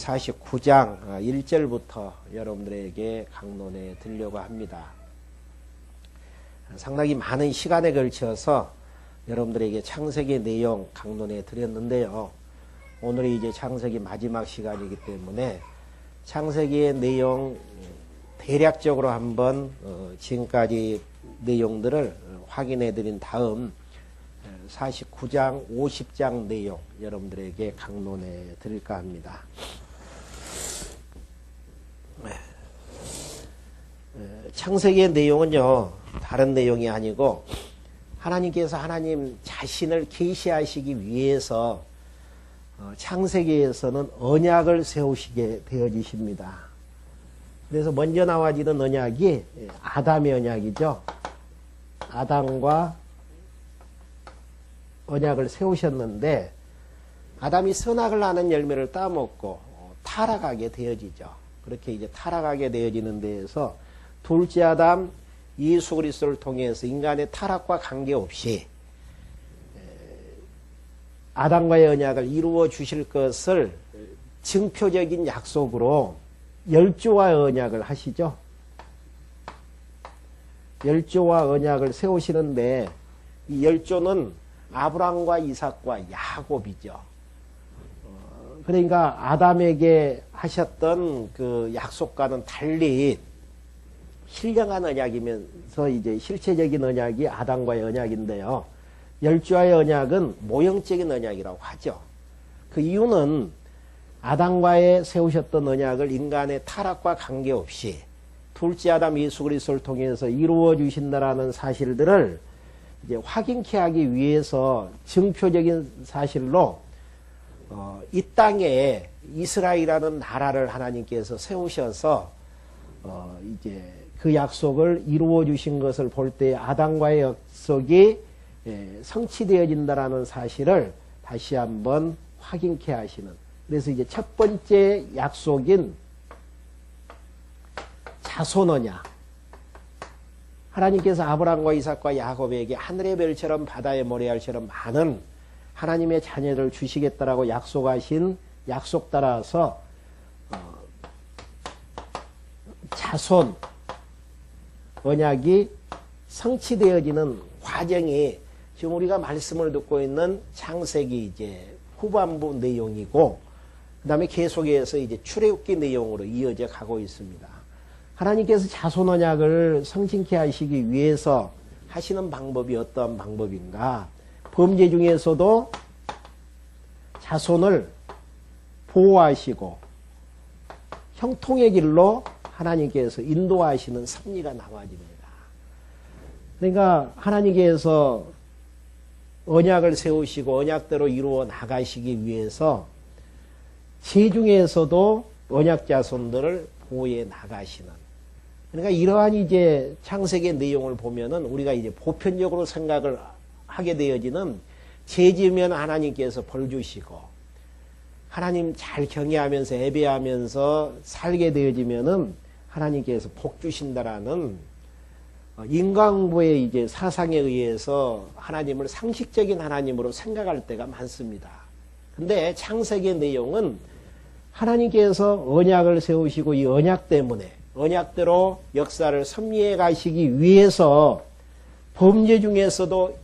49장 1절부터 여러분들에게 강론해 드리려고 합니다. 상당히 많은 시간에 걸쳐서 여러분들에게 창세기 내용 강론해 드렸는데요. 오늘이 이제 창세기 마지막 시간이기 때문에 창세기의 내용 대략적으로 한번 지금까지 내용들을 확인해 드린 다음 49장, 50장 내용 여러분들에게 강론해 드릴까 합니다. 창세기의 내용은요, 다른 내용이 아니고 하나님께서 하나님 자신을 계시하시기 위해서 창세기에서는 언약을 세우시게 되어지십니다. 그래서 먼저 나와지는 언약이 아담의 언약이죠. 아담과 언약을 세우셨는데 아담이 선악을 아는 열매를 따먹고 타락하게 되어지죠. 그렇게 이제 타락하게 되어지는 데에서 둘째 아담 예수 그리스도를 통해서 인간의 타락과 관계없이 아담과의 언약을 이루어 주실 것을 증표적인 약속으로 열조와 언약을 하시죠. 열조와 언약을 세우시는데 이 열조는 아브라함과 이삭과 야곱이죠. 그러니까 아담에게 하셨던 그 약속과는 달리 신령한 언약이면서 이제 실체적인 언약이 아담과의 언약인데요. 열조와의 언약은 모형적인 언약이라고 하죠. 그 이유는 아담과의 세우셨던 언약을 인간의 타락과 관계없이 둘째 아담 예수 그리스도를 통해서 이루어 주신다라는 사실들을 이제 확인케 하기 위해서 증표적인 사실로 이 땅에 이스라엘이라는 나라를 하나님께서 세우셔서 이제 그 약속을 이루어 주신 것을 볼 때 아담과의 약속이 성취되어진다라는 사실을 다시 한번 확인케 하시는, 그래서 이제 첫 번째 약속인 자손 언약, 하나님께서 아브라함과 이삭과 야곱에게 하늘의 별처럼 바다의 모래알처럼 많은 하나님의 자녀를 주시겠다라고 약속하신 약속 따라서 자손 언약이 성취되어지는 과정이 지금 우리가 말씀을 듣고 있는 창세기 이제 후반부 내용이고, 그 다음에 계속해서 이제 출애굽기 내용으로 이어져 가고 있습니다. 하나님께서 자손 언약을 성취케 하시기 위해서 하시는 방법이 어떤 방법인가? 범죄 중에서도 자손을 보호하시고 형통의 길로 하나님께서 인도하시는 섭리가 나와집니다. 그러니까 하나님께서 언약을 세우시고 언약대로 이루어 나가시기 위해서 제 중에서도 언약 자손들을 보호해 나가시는, 그러니까 이러한 이제 창세기의 내용을 보면은 우리가 이제 보편적으로 생각을 하게 되어지는, 죄 지으면 하나님께서 벌 주시고 하나님 잘 경외하면서 예배하면서 살게 되어지면은 하나님께서 복 주신다라는 인간부의 이제 사상에 의해서 하나님을 상식적인 하나님으로 생각할 때가 많습니다. 근데 창세기의 내용은 하나님께서 언약을 세우시고 이 언약 때문에 언약대로 역사를 섭리해 가시기 위해서 범죄 중에서도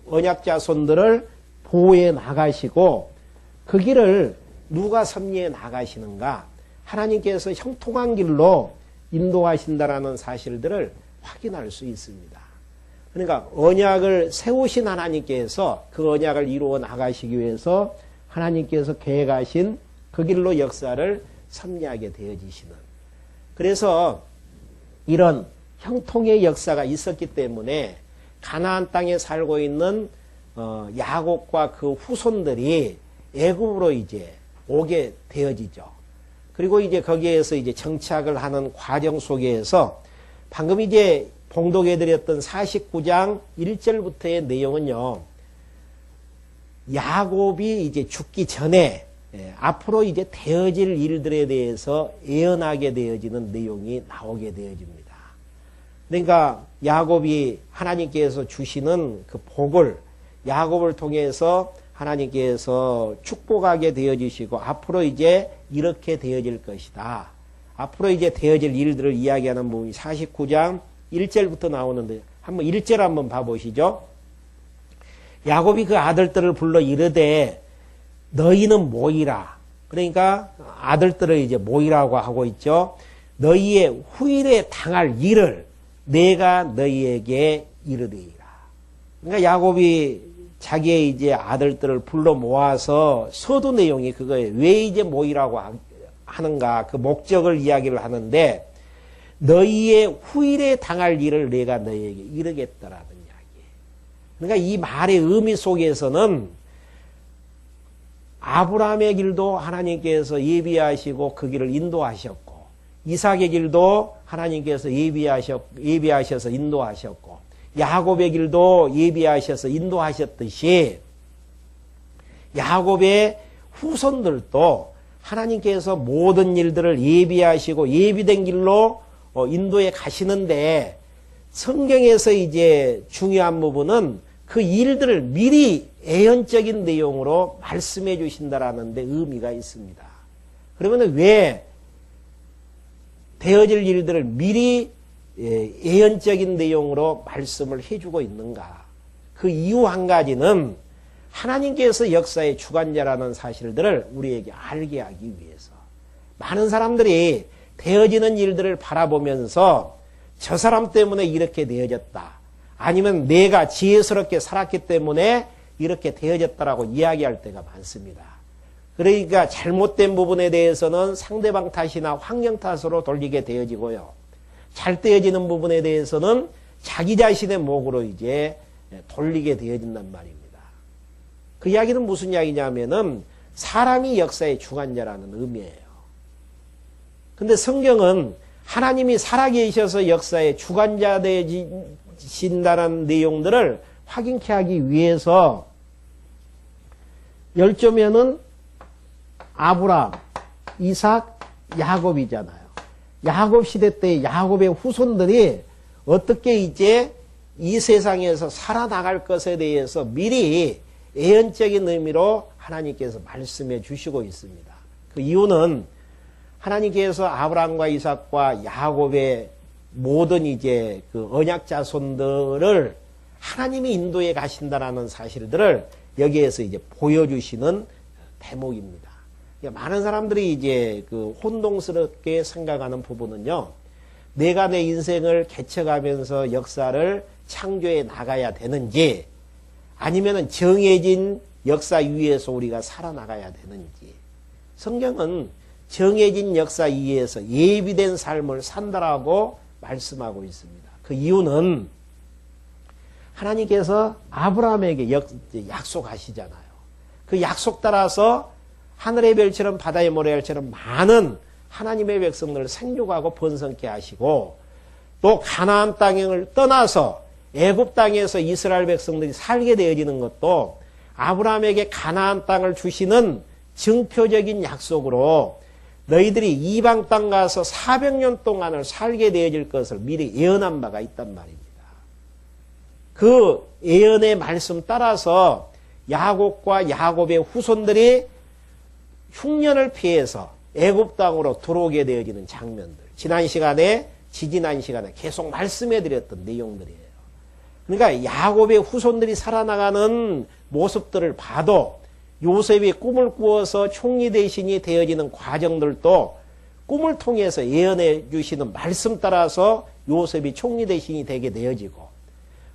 언약 자손들을 보호해 나가시고, 그 길을 누가 섭리해 나가시는가? 하나님께서 형통한 길로 인도하신다라는 사실들을 확인할 수 있습니다. 그러니까 언약을 세우신 하나님께서 그 언약을 이루어 나가시기 위해서 하나님께서 계획하신 그 길로 역사를 섭리하게 되어지시는, 그래서 이런 형통의 역사가 있었기 때문에 가나안 땅에 살고 있는 야곱과 그 후손들이 애굽으로 이제 오게 되어지죠. 그리고 이제 거기에서 이제 정착을 하는 과정 속에서 방금 이제 봉독해 드렸던 49장 1절부터의 내용은요, 야곱이 이제 죽기 전에 앞으로 이제 되어질 일들에 대해서 예언하게 되어지는 내용이 나오게 되어집니다. 그러니까 야곱이 하나님께서 주시는 그 복을 야곱을 통해서 하나님께서 축복하게 되어주시고 앞으로 이제 이렇게 되어질 것이다. 앞으로 이제 되어질 일들을 이야기하는 부분이 49장 1절부터 나오는데 한번 1절 한번 봐보시죠. 야곱이 그 아들들을 불러 이르되 너희는 모이라. 그러니까 아들들을 이제 모이라고 하고 있죠. 너희의 후일에 당할 일을 내가 너희에게 이르리라. 그러니까 야곱이 자기의 이제 아들들을 불러 모아서 서두 내용이 그거예요. 왜 이제 모이라고 하는가 그 목적을 이야기를 하는데 너희의 후일에 당할 일을 내가 너희에게 이르겠다라는 이야기예요. 그러니까 이 말의 의미 속에서는 아브라함의 길도 하나님께서 예비하시고 그 길을 인도하셨고 이삭의 길도 하나님께서 예비하셔서 인도하셨고 야곱의 길도 예비하셔서 인도하셨듯이 야곱의 후손들도 하나님께서 모든 일들을 예비하시고 예비된 길로 인도해 가시는데 성경에서 이제 중요한 부분은 그 일들을 미리 예언적인 내용으로 말씀해 주신다라는 데 의미가 있습니다. 그러면 왜 되어질 일들을 미리 예언적인 내용으로 말씀을 해주고 있는가? 그 이유 한 가지는 하나님께서 역사의 주관자라는 사실들을 우리에게 알게 하기 위해서. 많은 사람들이 되어지는 일들을 바라보면서 저 사람 때문에 이렇게 되어졌다. 아니면 내가 지혜스럽게 살았기 때문에 이렇게 되어졌다라고 이야기할 때가 많습니다. 그러니까 잘못된 부분에 대해서는 상대방 탓이나 환경 탓으로 돌리게 되어지고요. 잘 되어지는 부분에 대해서는 자기 자신의 목으로 이제 돌리게 되어진단 말입니다. 그 이야기는 무슨 이야기냐면은 사람이 역사의 주관자라는 의미예요. 근데 성경은 하나님이 살아계셔서 역사의 주관자 되신다는 내용들을 확인케 하기 위해서 열조면은 아브라함, 이삭, 야곱이잖아요. 야곱 시대 때 야곱의 후손들이 어떻게 이제 이 세상에서 살아나갈 것에 대해서 미리 예언적인 의미로 하나님께서 말씀해 주시고 있습니다. 그 이유는 하나님께서 아브라함과 이삭과 야곱의 모든 이제 그 언약 자손들을 하나님이 인도해 가신다라는 사실들을 여기에서 이제 보여주시는 대목입니다. 많은 사람들이 이제 그 혼동스럽게 생각하는 부분은요, 내가 내 인생을 개척하면서 역사를 창조해 나가야 되는지, 아니면은 정해진 역사 위에서 우리가 살아나가야 되는지. 성경은 정해진 역사 위에서 예비된 삶을 산다라고 말씀하고 있습니다. 그 이유는 하나님께서 아브라함에게 약속하시잖아요. 그 약속 따라서 하늘의 별처럼 바다의 모래알처럼 많은 하나님의 백성들을 생육하고 번성케 하시고 또 가나안 땅을 떠나서 애굽 땅에서 이스라엘 백성들이 살게 되어지는 것도 아브라함에게 가나안 땅을 주시는 증표적인 약속으로 너희들이 이방 땅 가서 400년 동안을 살게 되어질 것을 미리 예언한 바가 있단 말입니다. 그 예언의 말씀 따라서 야곱과 야곱의 후손들이 흉년을 피해서 애굽 땅으로 들어오게 되어지는 장면들. 지난 시간에 지지난 시간에 계속 말씀해 드렸던 내용들이에요. 그러니까 야곱의 후손들이 살아나가는 모습들을 봐도 요셉이 꿈을 꾸어서 총리 대신이 되어지는 과정들도 꿈을 통해서 예언해 주시는 말씀 따라서 요셉이 총리 대신이 되게 되어지고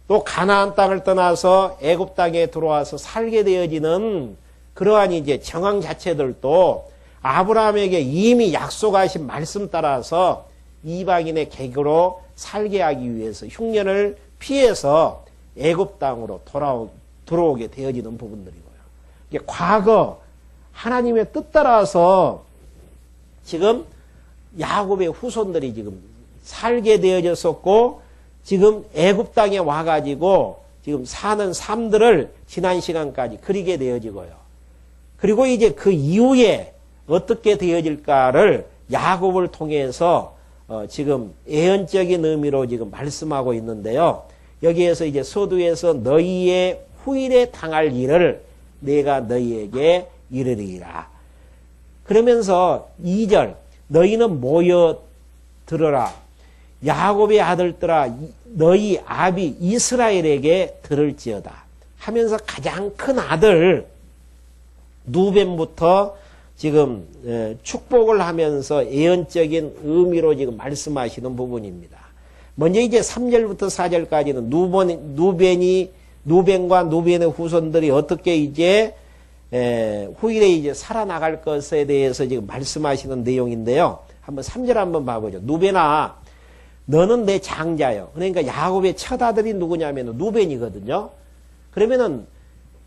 또 가나안 땅을 떠나서 애굽 땅에 들어와서 살게 되어지는 그러한 이제 정황 자체들도 아브라함에게 이미 약속하신 말씀 따라서 이방인의 계교로 살게 하기 위해서 흉년을 피해서 애굽 땅으로 들어오게 되어지는 부분들이고요. 이게 과거 하나님의 뜻 따라서 지금 야곱의 후손들이 지금 살게 되어졌었고 지금 애굽 땅에 와가지고 지금 사는 삶들을 지난 시간까지 그리게 되어지고요. 그리고 이제 그 이후에 어떻게 되어질까를 야곱을 통해서 지금 예언적인 의미로 지금 말씀하고 있는데요. 여기에서 이제 서두에서 너희의 후일에 당할 일을 내가 너희에게 이르리라. 그러면서 2절 너희는 모여 들으라. 야곱의 아들들아 너희 아비 이스라엘에게 들을지어다 하면서 가장 큰 아들 누벤부터 지금 축복을 하면서 예언적인 의미로 지금 말씀하시는 부분입니다. 먼저 이제 3절부터 4절까지는 누벤과 누벤의 후손들이 어떻게 이제 후일에 이제 살아나갈 것에 대해서 지금 말씀하시는 내용인데요. 한번 3절 한번 봐보죠. 누벤아 너는 내 장자요. 그러니까 야곱의 첫 아들이 누구냐면 누벤이거든요. 그러면은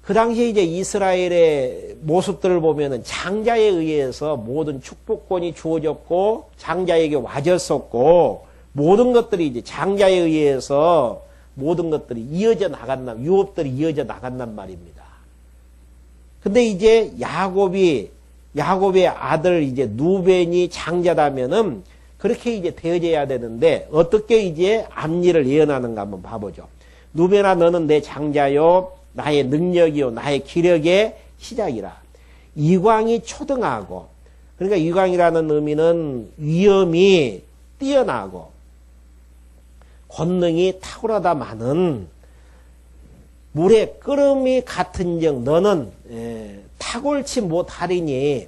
그 당시에 이제 이스라엘의 모습들을 보면은 장자에 의해서 모든 축복권이 주어졌고 장자에게 와졌었고 모든 것들이 이제 장자에 의해서 모든 것들이 이어져 나간다, 유업들이 이어져 나간단 말입니다. 근데 이제 야곱의 아들 이제 누벤이 장자라면은 그렇게 이제 되어져야 되는데 어떻게 이제 앞일을 예언하는가 한번 봐보죠. 누벤아 너는 내 장자요 나의 능력이요 나의 기력의 시작이라. 이광이 초등하고 그러니까 이광이라는 의미는 위엄이 뛰어나고 권능이 탁월하다마는 물의 끓음이 같은즉 너는 탁월치 못하리니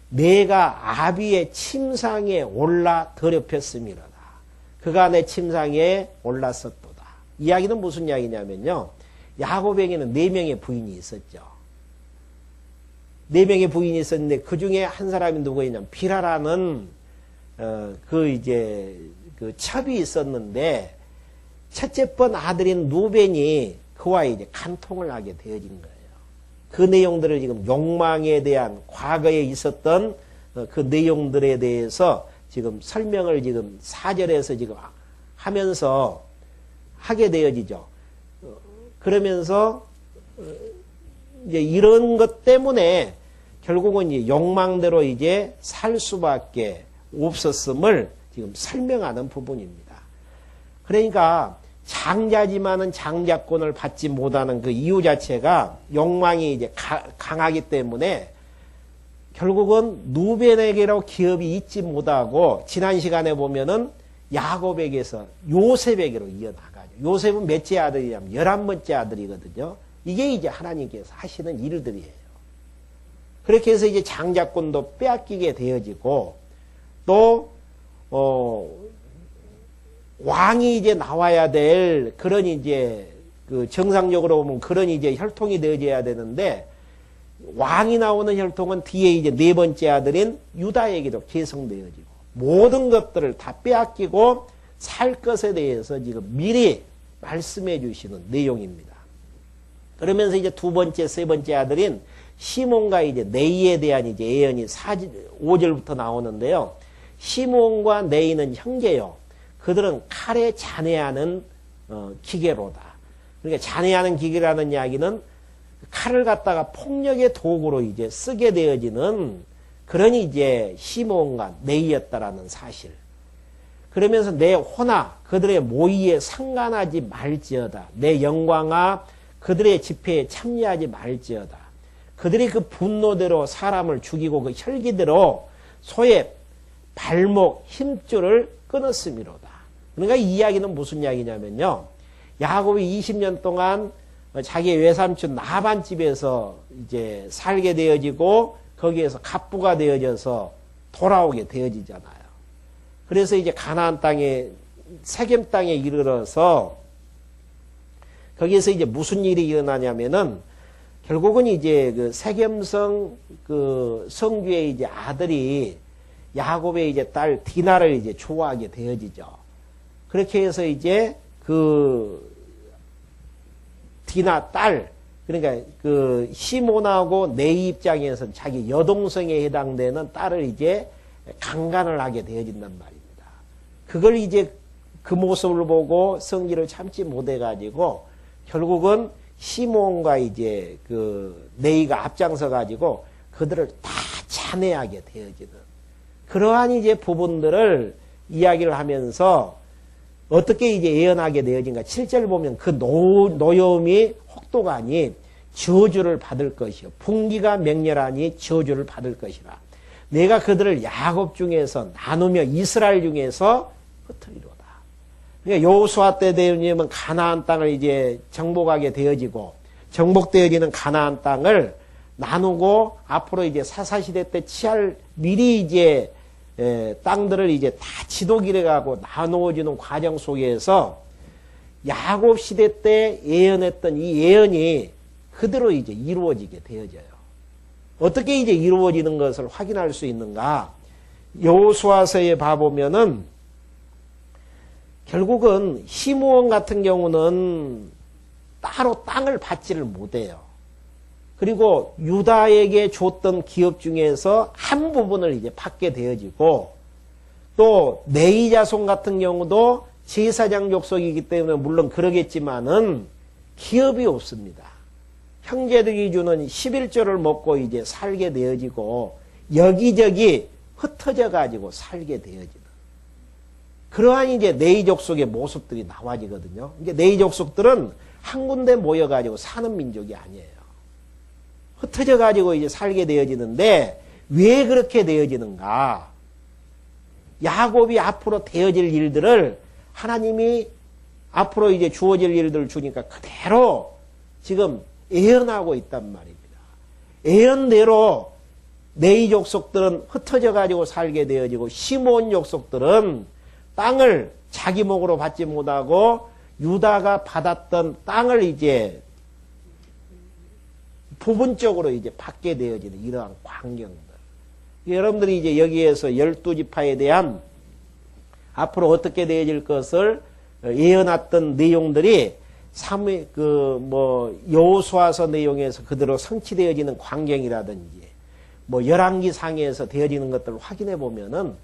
내가 아비의 침상에 올라 더럽혔음이로다. 그가 내 침상에 올랐었도다. 이야기는 무슨 이야기냐면요. 야곱에게는 4명의 부인이 있었죠. 4명의 부인이 있었는데 그 중에 한 사람이 누구였냐면 비라라는 그 첩이 있었는데 첫째 번 아들인 누벤이 그와 이제 간통을 하게 되어진 거예요. 그 내용들을 지금 욕망에 대한 과거에 있었던 그 내용들에 대해서 지금 설명을 지금 4절에서 지금 하면서 하게 되어지죠. 그러면서 이제 이런 것 때문에 결국은 이제 욕망대로 이제 살 수밖에 없었음을 지금 설명하는 부분입니다. 그러니까 장자지만은 장자권을 받지 못하는 그 이유 자체가 욕망이 이제 강하기 때문에 결국은 누벤에게로 기업이 있지 못하고 지난 시간에 보면은 야곱에게서 요셉에게로 이어나가죠. 요셉은 몇째 아들이냐면 11번째 아들이거든요. 이게 이제 하나님께서 하시는 일들이에요. 그렇게 해서 이제 장자권도 빼앗기게 되어지고 또 왕이 이제 나와야 될 그런 이제 그 정상적으로 보면 그런 이제 혈통이 되어져야 되는데 왕이 나오는 혈통은 뒤에 이제 4번째 아들인 유다에게도 계승되어지고 모든 것들을 다 빼앗기고 살 것에 대해서 지금 미리 말씀해 주시는 내용입니다. 그러면서 이제 2번째, 3번째 아들인 시몬과 이제 네이에 대한 이제 예언이 5절부터 나오는데요. 시몬과 네이는 형제요. 그들은 칼에 잔해하는 기계로다. 그러니까 잔해하는 기계라는 이야기는 칼을 갖다가 폭력의 도구로 이제 쓰게 되어지는 그런 이제 시몬과 네이였다라는 사실. 그러면서 내 호나 그들의 모의에 상관하지 말지어다. 내 영광아 그들의 집회에 참여하지 말지어다. 그들이 그 분노대로 사람을 죽이고 그 혈기대로 소의 발목 힘줄을 끊었음이로다. 그러니까 이 이야기는 무슨 이야기냐면요. 야곱이 20년 동안 자기 외삼촌 나반 집에서 이제 살게 되어지고 거기에서 갑부가 되어져서 돌아오게 되어지잖아요. 그래서 이제 가나안 땅에 세겜 땅에 이르러서 거기에서 이제 무슨 일이 일어나냐면은 결국은 이제 그 세겜성 그 성주의 이제 아들이 야곱의 이제 딸 디나를 이제 좋아하게 되어지죠. 그렇게 해서 이제 그 디나 딸 그러니까 그 시몬하고 네이 입장에서는 자기 여동생에 해당되는 딸을 이제 강간을 하게 되어진단 말입니다. 그걸 이제 그 모습을 보고 성질을 참지 못해가지고 결국은 시몬과 이제 그 네이가 앞장서 가지고 그들을 다 잔해하게 되어지는 그러한 이제 부분들을 이야기를 하면서 어떻게 이제 예언하게 되어진가. 7절 보면 그 노여움이 혹도가 아닌 저주를 받을 것이요. 풍기가 맹렬하니 저주를 받을 것이라. 내가 그들을 야곱 중에서 나누며 이스라엘 중에서 흩으리로다. 그러니까 여호수아 때 되면 가나안 땅을 이제 정복하게 되어지고 정복되어지는 가나안 땅을 나누고 앞으로 이제 사사시대 때 취할 미리 이제 땅들을 이제 다 지도길에 가고 나누어지는 과정 속에서 야곱 시대 때 예언했던 이 예언이 그대로 이제 이루어지게 되어져요. 어떻게 이제 이루어지는 것을 확인할 수 있는가? 여호수아서에 봐보면은 결국은 시므온 같은 경우는 따로 땅을 받지를 못해요. 그리고 유다에게 줬던 기업 중에서 한 부분을 이제 받게 되어지고 또 레위 자손 같은 경우도 제사장 족속이기 때문에 물론 그러겠지만은 기업이 없습니다. 형제들이 주는 11조를 먹고 이제 살게 되어지고 여기저기 흩어져 가지고 살게 되어지는 그러한 이제 레위 족속의 모습들이 나와지거든요. 이게 레위 족속들은 한 군데 모여 가지고 사는 민족이 아니에요. 흩어져 가지고 이제 살게 되어지는데 왜 그렇게 되어지는가? 야곱이 앞으로 되어질 일들을 하나님이 앞으로 이제 주어질 일들을 주니까 그대로 지금 예언하고 있단 말입니다. 예언대로 레위 족속들은 흩어져 가지고 살게 되어지고 시므온 족속들은 땅을 자기 목으로 받지 못하고 유다가 받았던 땅을 이제 부분적으로 이제 받게 되어지는 이러한 광경들. 여러분들이 이제 여기에서 12지파에 대한 앞으로 어떻게 되어질 것을 예언했던 내용들이 여호수아서 내용에서 그대로 성취되어지는 광경이라든지 열왕기상에서 되어지는 것들을 확인해 보면은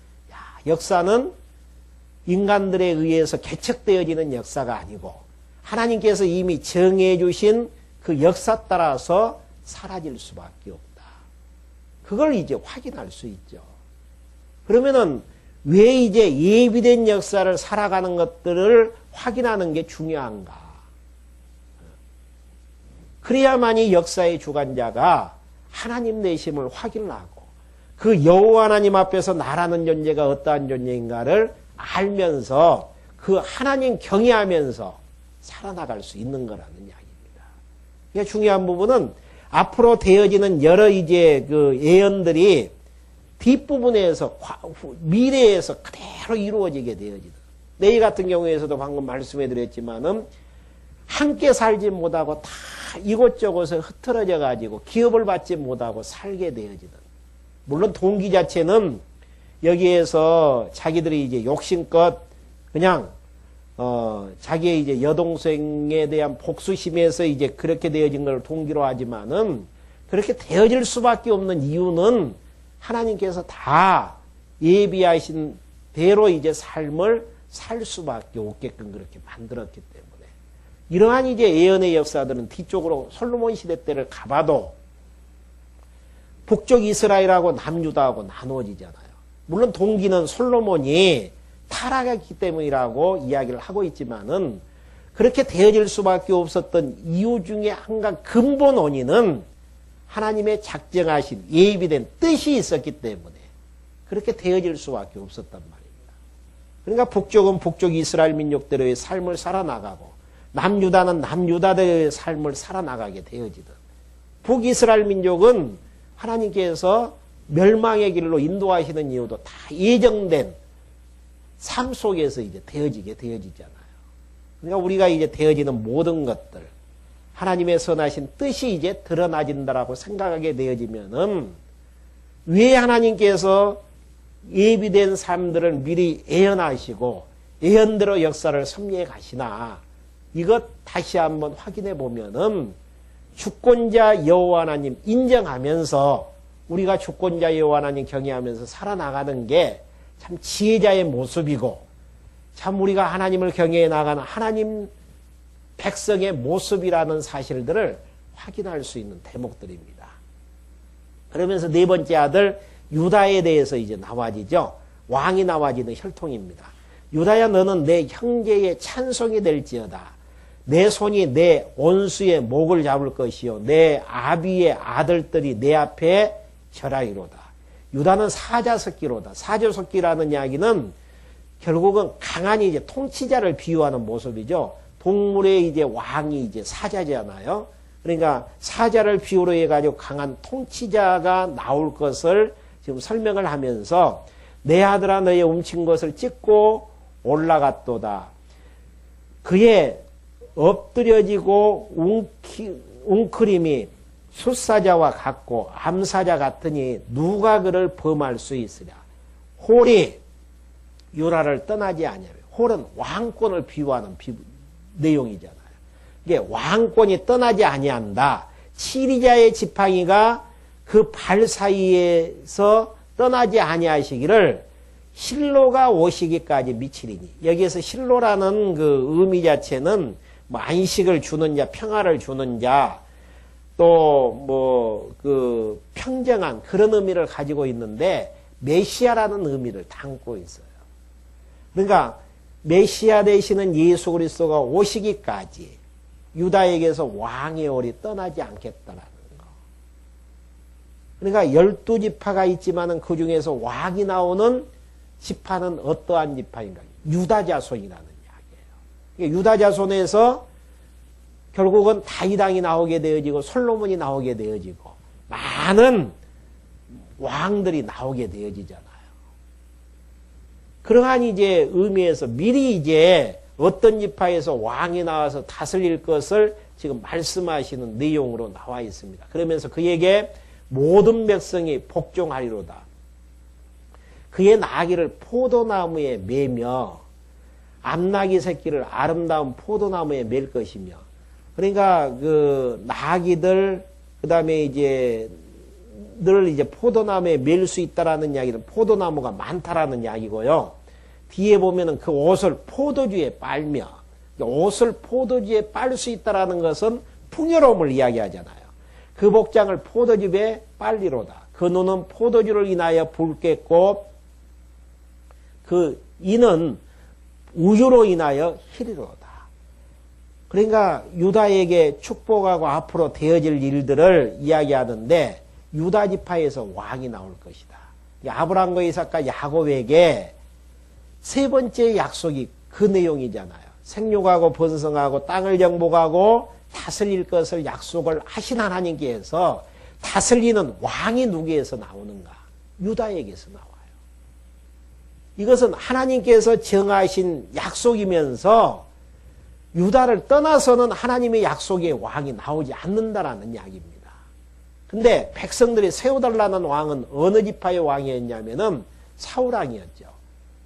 역사는 인간들에 의해서 개척되어지는 역사가 아니고 하나님께서 이미 정해 주신 그 역사 따라서 사라질 수밖에 없다. 그걸 이제 확인할 수 있죠. 그러면은 왜 이제 예비된 역사를 살아가는 것들을 확인하는 게 중요한가? 그래야만이 역사의 주관자가 하나님 되심을 확인하고 그 여호와 하나님 앞에서 나라는 존재가 어떠한 존재인가를 알면서 그 하나님 경외하면서 살아나갈 수 있는 거라는 이야기입니다. 그러니까 중요한 부분은 앞으로 되어지는 여러 이제 그 예언들이 뒷부분에서 미래에서 그대로 이루어지게 되어지는 내일 같은 경우에서도 방금 말씀해 드렸지만은 함께 살지 못하고 다 이곳저곳에 흩어져 가지고 기업을 받지 못하고 살게 되어지는 물론 동기 자체는 여기에서 자기들이 이제 욕심껏 그냥 자기의 이제 여동생에 대한 복수심에서 이제 그렇게 되어진 걸 동기로 하지만은 그렇게 되어질 수밖에 없는 이유는 하나님께서 다 예비하신 대로 이제 삶을 살 수밖에 없게끔 그렇게 만들었기 때문에 이러한 이제 예언의 역사들은 뒤쪽으로 솔로몬 시대 때를 가봐도 북쪽 이스라엘하고 남유다하고 나누어지잖아요. 물론 동기는 솔로몬이 타락했기 때문이라고 이야기를 하고 있지만은 그렇게 되어질 수밖에 없었던 이유 중에 한 가지 근본 원인은 하나님의 작정하신 예비된 뜻이 있었기 때문에 그렇게 되어질 수밖에 없었단 말입니다. 그러니까 북쪽은 북쪽 이스라엘 민족대로의 삶을 살아나가고 남유다는 남유다대로의 삶을 살아나가게 되어지듯 북이스라엘 민족은 하나님께서 멸망의 길로 인도하시는 이유도 다 예정된 삶 속에서 이제 되어지게 되어지잖아요. 그러니까 우리가 이제 되어지는 모든 것들, 하나님의 선하신 뜻이 이제 드러나진다라고 생각하게 되어지면은 왜 하나님께서 예비된 삶들을 미리 예언하시고 예언대로 역사를 섭리해 가시나 이것 다시 한번 확인해 보면은 주권자 여호와 하나님 인정하면서 우리가 주권자 여호와 하나님 경외하면서 살아나가는 게 참 지혜자의 모습이고 참 우리가 하나님을 경외해 나가는 하나님 백성의 모습이라는 사실들을 확인할 수 있는 대목들입니다. 그러면서 네 번째 아들 유다에 대해서 이제 나와지죠. 왕이 나와지는 혈통입니다. 유다야 너는 내 형제의 찬송이 될지어다. 내 손이 내 온수의 목을 잡을 것이요 내 아비의 아들들이 내 앞에 절하리로다. 유다는 사자석기로다. 사자석기라는 이야기는 결국은 강한 이제 통치자를 비유하는 모습이죠. 동물의 이제 왕이 이제 사자잖아요. 그러니까 사자를 비유로 해가지고 강한 통치자가 나올 것을 지금 설명을 하면서 내 아들아 너의 훔친 것을 찢고 올라갔도다. 그의 엎드려지고 웅크림이 숫사자와 같고 암사자 같으니 누가 그를 범할 수 있으랴. 홀이 유다를 떠나지 아니하며 홀은 왕권을 비유하는 내용이잖아요. 이게 왕권이 떠나지 아니한다. 치리자의 지팡이가 그 발 사이에서 떠나지 아니하시기를 실로가 오시기까지 미치리니. 여기에서 실로라는 그 의미 자체는 뭐 안식을 주는 자, 평화를 주는 자, 또 뭐 그 평정한 그런 의미를 가지고 있는데 메시아라는 의미를 담고 있어요. 그러니까 메시아 되시는 예수 그리스도가 오시기까지 유다에게서 왕의 홀이 떠나지 않겠다라는 거. 그러니까 12지파가 있지만은 그 중에서 왕이 나오는 지파는 어떠한 지파인가? 유다 자손이라는 이야기예요. 유다 자손에서 결국은 다윗 왕이 나오게 되어지고 솔로몬이 나오게 되어지고 많은 왕들이 나오게 되어지잖아요. 그러한 이제 의미에서 미리 이제 어떤 지파에서 왕이 나와서 다스릴 것을 지금 말씀하시는 내용으로 나와 있습니다. 그러면서 그에게 모든 백성이 복종하리로다. 그의 나귀를 포도나무에 매며 암나귀 새끼를 아름다운 포도나무에 맬 것이며. 그러니까 그 나귀들 그다음에 이제 늘 이제 포도나무에 맬 수 있다라는 이야기는 포도나무가 많다라는 이야기고요. 뒤에 보면은 그 옷을 포도주에 빨며, 옷을 포도주에 빨 수 있다라는 것은 풍요로움을 이야기하잖아요. 그 복장을 포도즙에 빨리로다. 그 눈은 포도주를 인하여 붉겠고 그 이는 우유로 인하여 희리로다. 그러니까 유다에게 축복하고 앞으로 되어질 일들을 이야기하는데 유다 지파에서 왕이 나올 것이다. 아브라함과 이삭과 야곱에게 세 번째 약속이 그 내용이잖아요. 생육하고 번성하고 땅을 정복하고 다스릴 것을 약속을 하신 하나님께서 다스리는 왕이 누구에서 나오는가? 유다에게서 나와요. 이것은 하나님께서 정하신 약속이면서 유다를 떠나서는 하나님의 약속의 왕이 나오지 않는다라는 이야기입니다. 근데 백성들이 세워달라는 왕은 어느 지파의 왕이었냐면은 사울왕이었죠.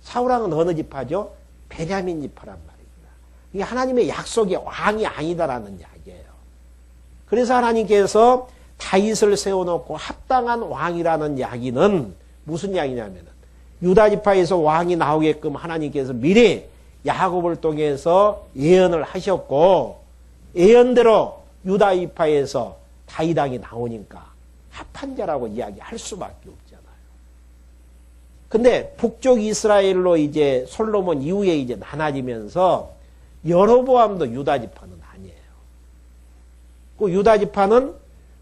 사울왕은 어느 지파죠? 베냐민 지파란 말입니다. 이게 하나님의 약속의 왕이 아니다라는 이야기예요. 그래서 하나님께서 다윗을 세워놓고 합당한 왕이라는 이야기는 무슨 이야기냐면은 유다 지파에서 왕이 나오게끔 하나님께서 미리 야곱을 통해서 예언을 하셨고 예언대로 유다 지파에서 다윗 왕이 나오니까 합한 자라고 이야기할 수밖에 없잖아요. 근데 북쪽 이스라엘로 이제 솔로몬 이후에 이제 나눠지면서 여로보암도 유다 지파는 아니에요. 그 유다 지파는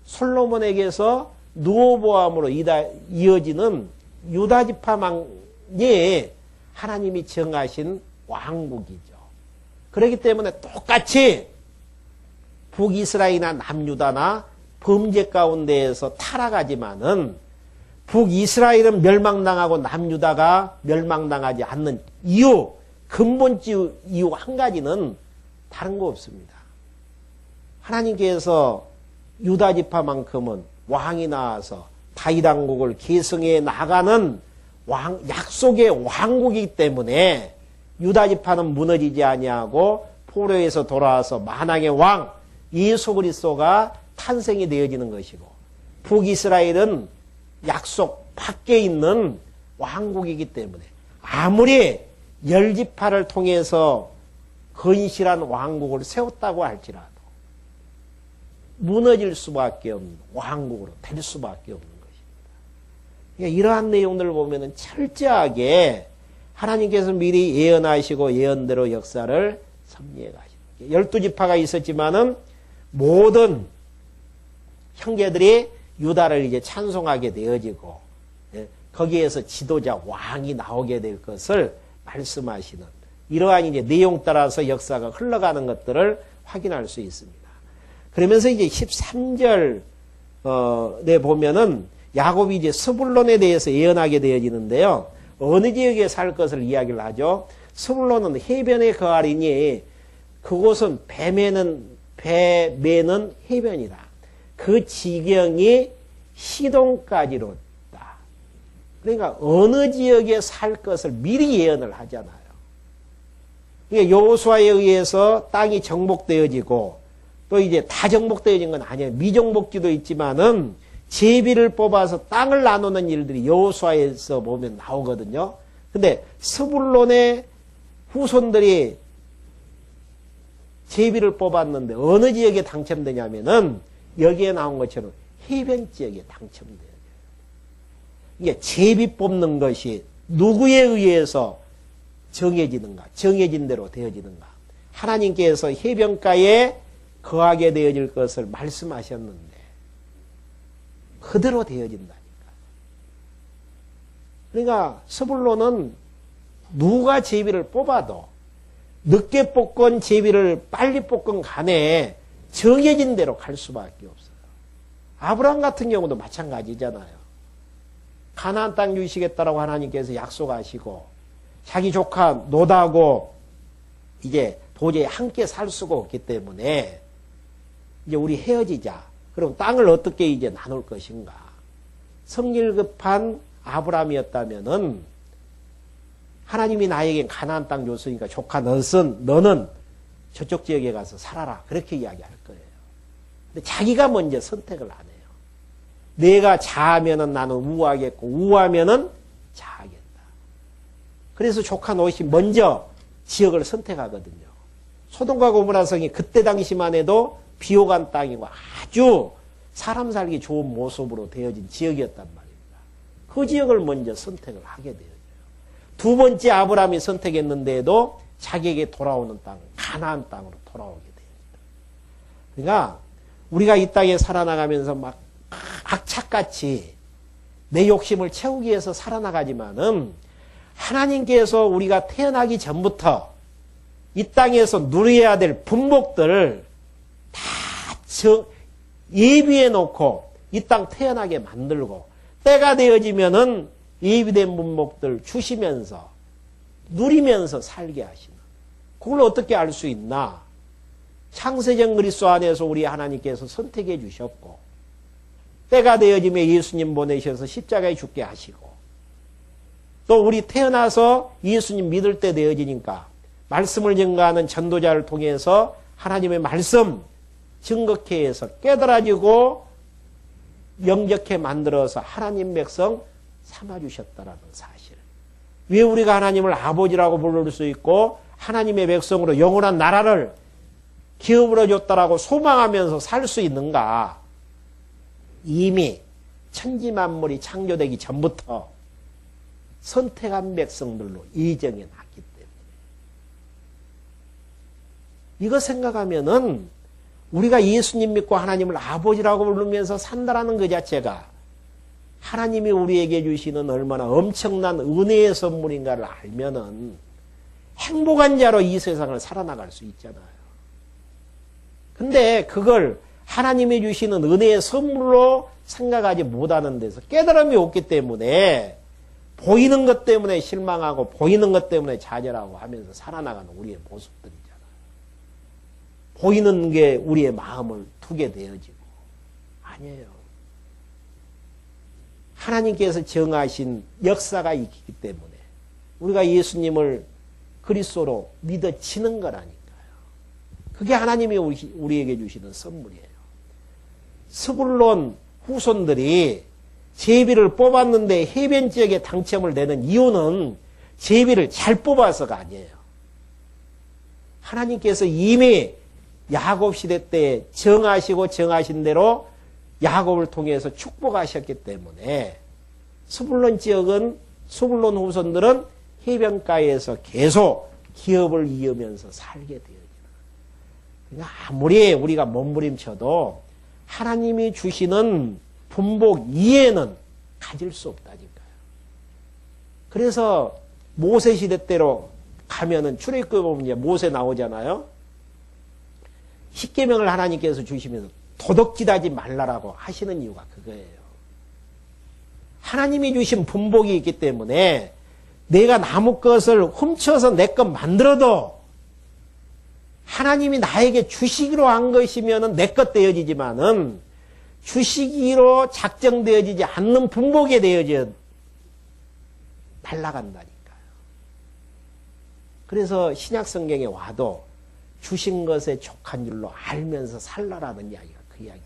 솔로몬에게서 르호보암으로 이어지는 유다 지파만이 하나님이 정하신 왕국이죠. 그렇기 때문에 똑같이 북이스라엘이나 남유다나 범죄 가운데에서 타락하지만은 북이스라엘은 멸망당하고 남유다가 멸망당하지 않는 이유, 근본적 이유 한 가지는 다른 거 없습니다. 하나님께서 유다 지파만큼은 왕이 나와서 다윗 왕국을 계승해 나가는 약속의 왕국이기 때문에 유다 지파는 무너지지 아니하고 포로에서 돌아와서 만왕의 왕 예수 그리스도가 탄생이 되어지는 것이고 북이스라엘은 약속 밖에 있는 왕국이기 때문에 아무리 열 지파를 통해서 건실한 왕국을 세웠다고 할지라도 무너질 수밖에 없는 왕국으로 될 수밖에 없는 것입니다. 그러니까 이러한 내용들을 보면은 철저하게 하나님께서 미리 예언하시고 예언대로 역사를 섭리해 가십니다. 12지파가 있었지만은 모든 형제들이 유다를 이제 찬송하게 되어지고, 예, 거기에서 지도자 왕이 나오게 될 것을 말씀하시는 이러한 이제 내용 따라서 역사가 흘러가는 것들을 확인할 수 있습니다. 그러면서 이제 13절 에 보면은 야곱이 이제 스불론에 대해서 예언하게 되어지는데요. 어느 지역에 살 것을 이야기를 하죠. 스불론은 해변에 거하리니 그곳은 배매는 해변이다. 그 지경이 시돈까지로다. 그러니까 어느 지역에 살 것을 미리 예언을 하잖아요. 그러니까 여호수아에 의해서 땅이 정복되어지고 또 이제 다 정복되어진 건 아니에요. 미정복지도 있지만은 제비를 뽑아서 땅을 나누는 일들이 여호수아에서 보면 나오거든요. 근데 스불론의 후손들이 제비를 뽑았는데 어느 지역에 당첨되냐면은 여기에 나온 것처럼 해변 지역에 당첨돼요. 이게 제비 뽑는 것이 누구에 의해서 정해지는가? 정해진 대로 되어지는가? 하나님께서 해변가에 거하게 되어질 것을 말씀하셨는데 그대로 되어진다니까. 그러니까 스불론은 누가 제비를 뽑아도 늦게 뽑건 제비를 빨리 뽑건 간에 정해진 대로 갈 수밖에 없어요. 아브라함 같은 경우도 마찬가지잖아요. 가나안 땅 주시겠다라고 하나님께서 약속하시고 자기 조카 노다하고 이제 도저히 함께 살 수가 없기 때문에 이제 우리 헤어지자. 그럼 땅을 어떻게 이제 나눌 것인가? 성질 급한 아브라함이었다면은 하나님이 나에게 가나안 땅 줬으니까 조카 너는 저쪽 지역에 가서 살아라. 그렇게 이야기할 거예요. 근데 자기가 먼저 선택을 안 해요. 내가 자하면은 나는 우하겠고 우하면은 자하겠다. 그래서 조카 롯이 먼저 지역을 선택하거든요. 소돔과 고모라 성이 그때 당시만 해도 비옥한 땅이고 아주 사람 살기 좋은 모습으로 되어진 지역이었단 말입니다. 그 지역을 먼저 선택을 하게 되어져요. 두 번째 아브라함이 선택했는데도 자기에게 돌아오는 땅, 가나안 땅으로 돌아오게 됩니다. 그러니까 우리가 이 땅에 살아나가면서 막 악착같이 내 욕심을 채우기 위해서 살아나가지만은 하나님께서 우리가 태어나기 전부터 이 땅에서 누려야 될 분복들을 다 예비해 놓고 이 땅 태어나게 만들고 때가 되어지면은 예비된 분복들 주시면서 누리면서 살게 하시는. 그걸 어떻게 알 수 있나? 창세전 그리스도 안에서 우리 하나님께서 선택해 주셨고 때가 되어지면 예수님 보내셔서 십자가에 죽게 하시고 또 우리 태어나서 예수님 믿을 때 되어지니까 말씀을 증거하는 전도자를 통해서 하나님의 말씀 증거케 해서 깨달아지고 영접케 만들어서 하나님 백성 삼아주셨다라는 사실. 왜 우리가 하나님을 아버지라고 부를 수 있고 하나님의 백성으로 영원한 나라를 기업으로 줬다라고 소망하면서 살 수 있는가? 이미 천지만물이 창조되기 전부터 선택한 백성들로 예정해 놨기 때문에. 이거 생각하면은 우리가 예수님 믿고 하나님을 아버지라고 부르면서 산다라는 그 자체가 하나님이 우리에게 주시는 얼마나 엄청난 은혜의 선물인가를 알면은 행복한 자로 이 세상을 살아나갈 수 있잖아요. 근데 그걸 하나님이 주시는 은혜의 선물로 생각하지 못하는 데서 깨달음이 없기 때문에 보이는 것 때문에 실망하고 보이는 것 때문에 좌절하고 하면서 살아나가는 우리의 모습들이잖아요. 보이는 게 우리의 마음을 두게 되어지고 아니에요. 하나님께서 정하신 역사가 있기 때문에 우리가 예수님을 그리스도로 믿어지는 거라니까요. 그게 하나님이 우리에게 주시는 선물이에요. 스불론 후손들이 제비를 뽑았는데 해변 지역에 당첨을 되는 이유는 제비를 잘 뽑아서가 아니에요. 하나님께서 이미 야곱 시대 때 정하시고 정하신 대로 야곱을 통해서 축복하셨기 때문에 스불론 지역은 스불론 후손들은 해변가에서 계속 기업을 이으면서 살게 되어요. 그러니까 아무리 우리가 몸부림쳐도 하나님이 주시는 분복 이해는 가질 수 없다니까요. 그래서 모세 시대 때로 가면은 출애굽기 보면 이제 모세 나오잖아요. 십계명을 하나님께서 주시면서 도덕질하지 말라라고 하시는 이유가 그거예요. 하나님이 주신 분복이 있기 때문에 내가 나무 것을 훔쳐서 내 것 만들어도 하나님이 나에게 주시기로 한 것이면은 내 것 되어지지만은 주시기로 작정되어지지 않는 분복에 되어져 날아간다니까요. 그래서 신약 성경에 와도 주신 것에 족한 줄로 알면서 살라라는 이야기가 그 이야기잖아요.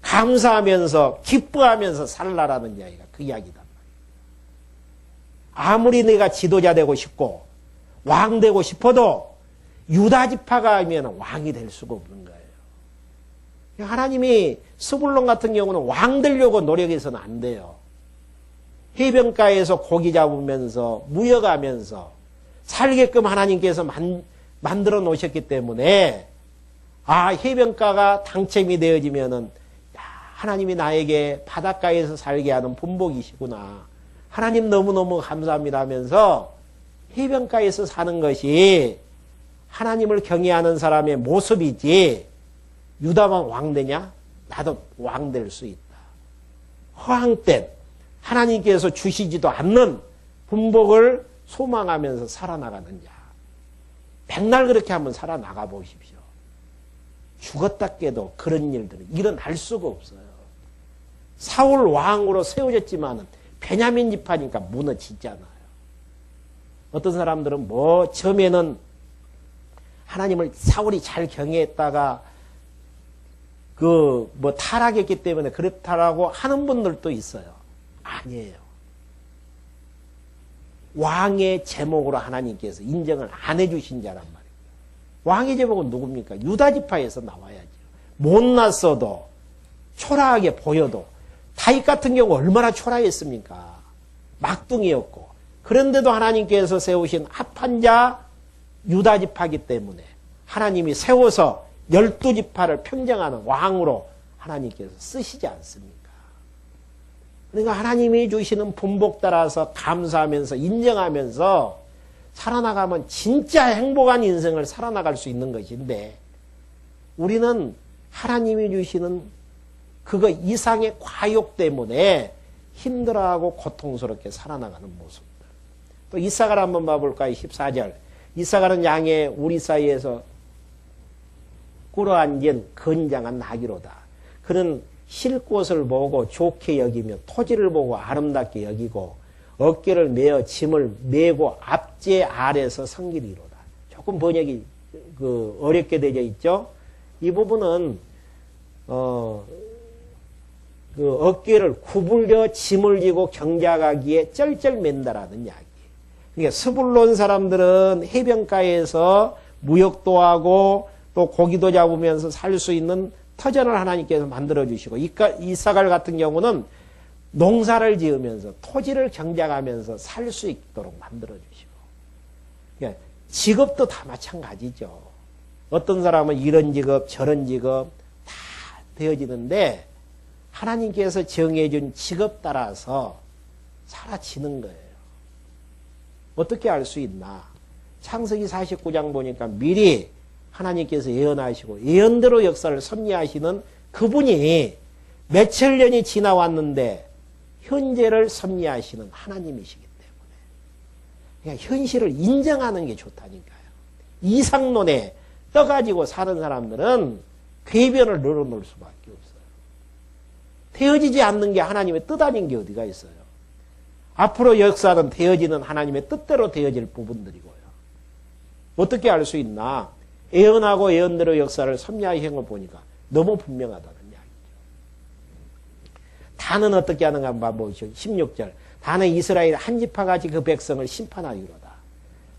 감사하면서 기뻐하면서 살라라는 이야기가 그 이야기단 말이에요. 아무리 내가 지도자 되고 싶고 왕 되고 싶어도 유다 지파가 아니면 왕이 될 수가 없는 거예요. 하나님이 스불론 같은 경우는 왕 되려고 노력해서는 안 돼요. 해변가에서 고기 잡으면서 무역하면서 살게끔 하나님께서 만들어 놓으셨기 때문에 해변가가 당첨이 되어지면은 하나님이 나에게 바닷가에서 살게 하는 분복이시구나. 하나님 너무너무 감사합니다 하면서 해변가에서 사는 것이 하나님을 경외하는 사람의 모습이지 유다만 왕 되냐? 나도 왕 될 수 있다. 허황된 하나님께서 주시지도 않는 분복을 소망하면서 살아나가는 자. 백날 그렇게 한번 살아나가 보십시오. 죽었다 깨도 그런 일들은 일어날 수가 없어요. 사울 왕으로 세워졌지만은 베냐민 지파니까 무너지잖아요. 어떤 사람들은 처음에는 하나님을 사울이 잘 경외했다가 타락했기 때문에 그렇다라고 하는 분들도 있어요. 아니에요. 왕의 제목으로 하나님께서 인정을 안 해주신 자란 말이에요. 왕의 제목은 누굽니까? 유다 지파에서 나와야죠. 못났어도 초라하게 보여도 다윗 같은 경우 얼마나 초라했습니까? 막둥이였고 그런데도 하나님께서 세우신 합한 자 유다 지파이기 때문에 하나님이 세워서 12지파를 평정하는 왕으로 하나님께서 쓰시지 않습니까? 그러니까 하나님이 주시는 분복 따라서 감사하면서 인정하면서 살아나가면 진짜 행복한 인생을 살아나갈 수 있는 것인데 우리는 하나님이 주시는 그거 이상의 과욕 때문에 힘들어하고 고통스럽게 살아나가는 모습들. 또 이사가를 한번 봐볼까요? 14절. 이사가는 양의 우리 사이에서 꿇어앉은 건장한 나귀로다. 그는 쉴 곳을 보고 좋게 여기며 토지를 보고 아름답게 여기고 어깨를 메어 짐을 메고 앞제 아래서 성기리로다. 조금 번역이 어렵게 되어 있죠. 이 부분은 어깨를 구불려 짐을 지고 경작하기에 쩔쩔 맨다라는 이야기. 그러니까 스불론 사람들은 해변가에서 무역도 하고 또 고기도 잡으면서 살 수 있는 터전을 하나님께서 만들어주시고 이사갈 같은 경우는 농사를 지으면서 토지를 경작하면서 살 수 있도록 만들어주시고 그러니까 직업도 다 마찬가지죠. 어떤 사람은 이런 직업 저런 직업 다 되어지는데 하나님께서 정해준 직업 따라서 사라지는 거예요. 어떻게 알 수 있나? 창세기 49장 보니까 미리 하나님께서 예언하시고 예언대로 역사를 섭리하시는 그분이 몇천 년이 지나왔는데 현재를 섭리하시는 하나님이시기 때문에 그러니까 현실을 인정하는 게 좋다니까요. 이상론에 떠가지고 사는 사람들은 궤변을 늘어놓을 수밖에 없어요. 되어지지 않는 게 하나님의 뜻 아닌 게 어디가 있어요. 앞으로 역사는 되어지는 하나님의 뜻대로 되어질 부분들이고요. 어떻게 알 수 있나? 예언하고 예언대로 역사를 섭리하신 걸 보니까 너무 분명하다는 이야기죠. 단은 어떻게 하는가 한번 보시죠. 16절. 단은 이스라엘 한 지파같이 그 백성을 심판하기로다.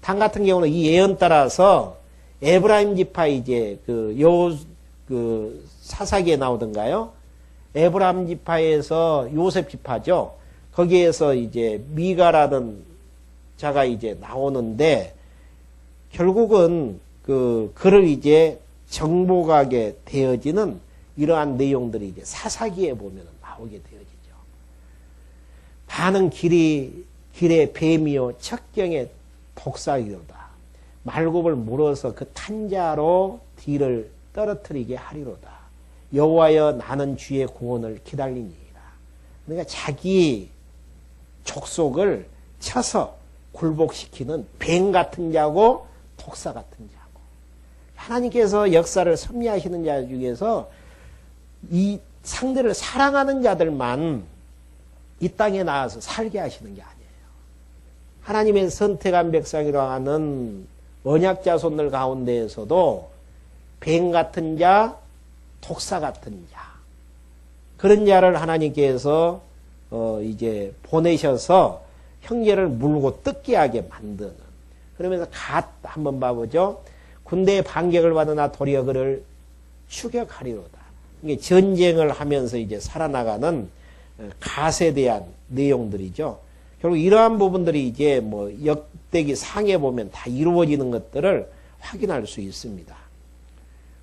단 같은 경우는 이 예언 따라서 에브라임 지파 이제 사사기에 나오던가요? 에브라임 지파에서 요셉 지파죠. 거기에서 이제 미가라는 자가 이제 나오는데 결국은 그를 이제 정복하게 되어지는 이러한 내용들이 이제 사사기에 보면 나오게 되어지죠. 반은 길에 뱀이요 척경에 독사이로다. 말굽을 물어서 그 탄자로 뒤를 떨어뜨리게 하리로다. 여호와여 나는 주의 구원을 기다리니이다. 그러니까 자기 족속을 쳐서 굴복시키는 뱀 같은 자고 독사 같은 자고, 하나님께서 역사를 섭리하시는 자 중에서 이 상대를 사랑하는 자들만 이 땅에 나와서 살게 하시는 게 아니에요. 하나님의 선택한 백성이라 하는 언약 자손들 가운데에서도 뱀 같은 자, 독사 같은 자, 그런 자를 하나님께서 이제 보내셔서 형제를 물고 뜯게 하게 만드는. 그러면서 갓 한번 봐보죠. 군대의 반격을 받으나 도리어 그를 추격하리로다. 이게 전쟁을 하면서 이제 살아나가는 갓에 대한 내용들이죠. 결국 이러한 부분들이 이제 뭐 역대기 상에 보면 다 이루어지는 것들을 확인할 수 있습니다.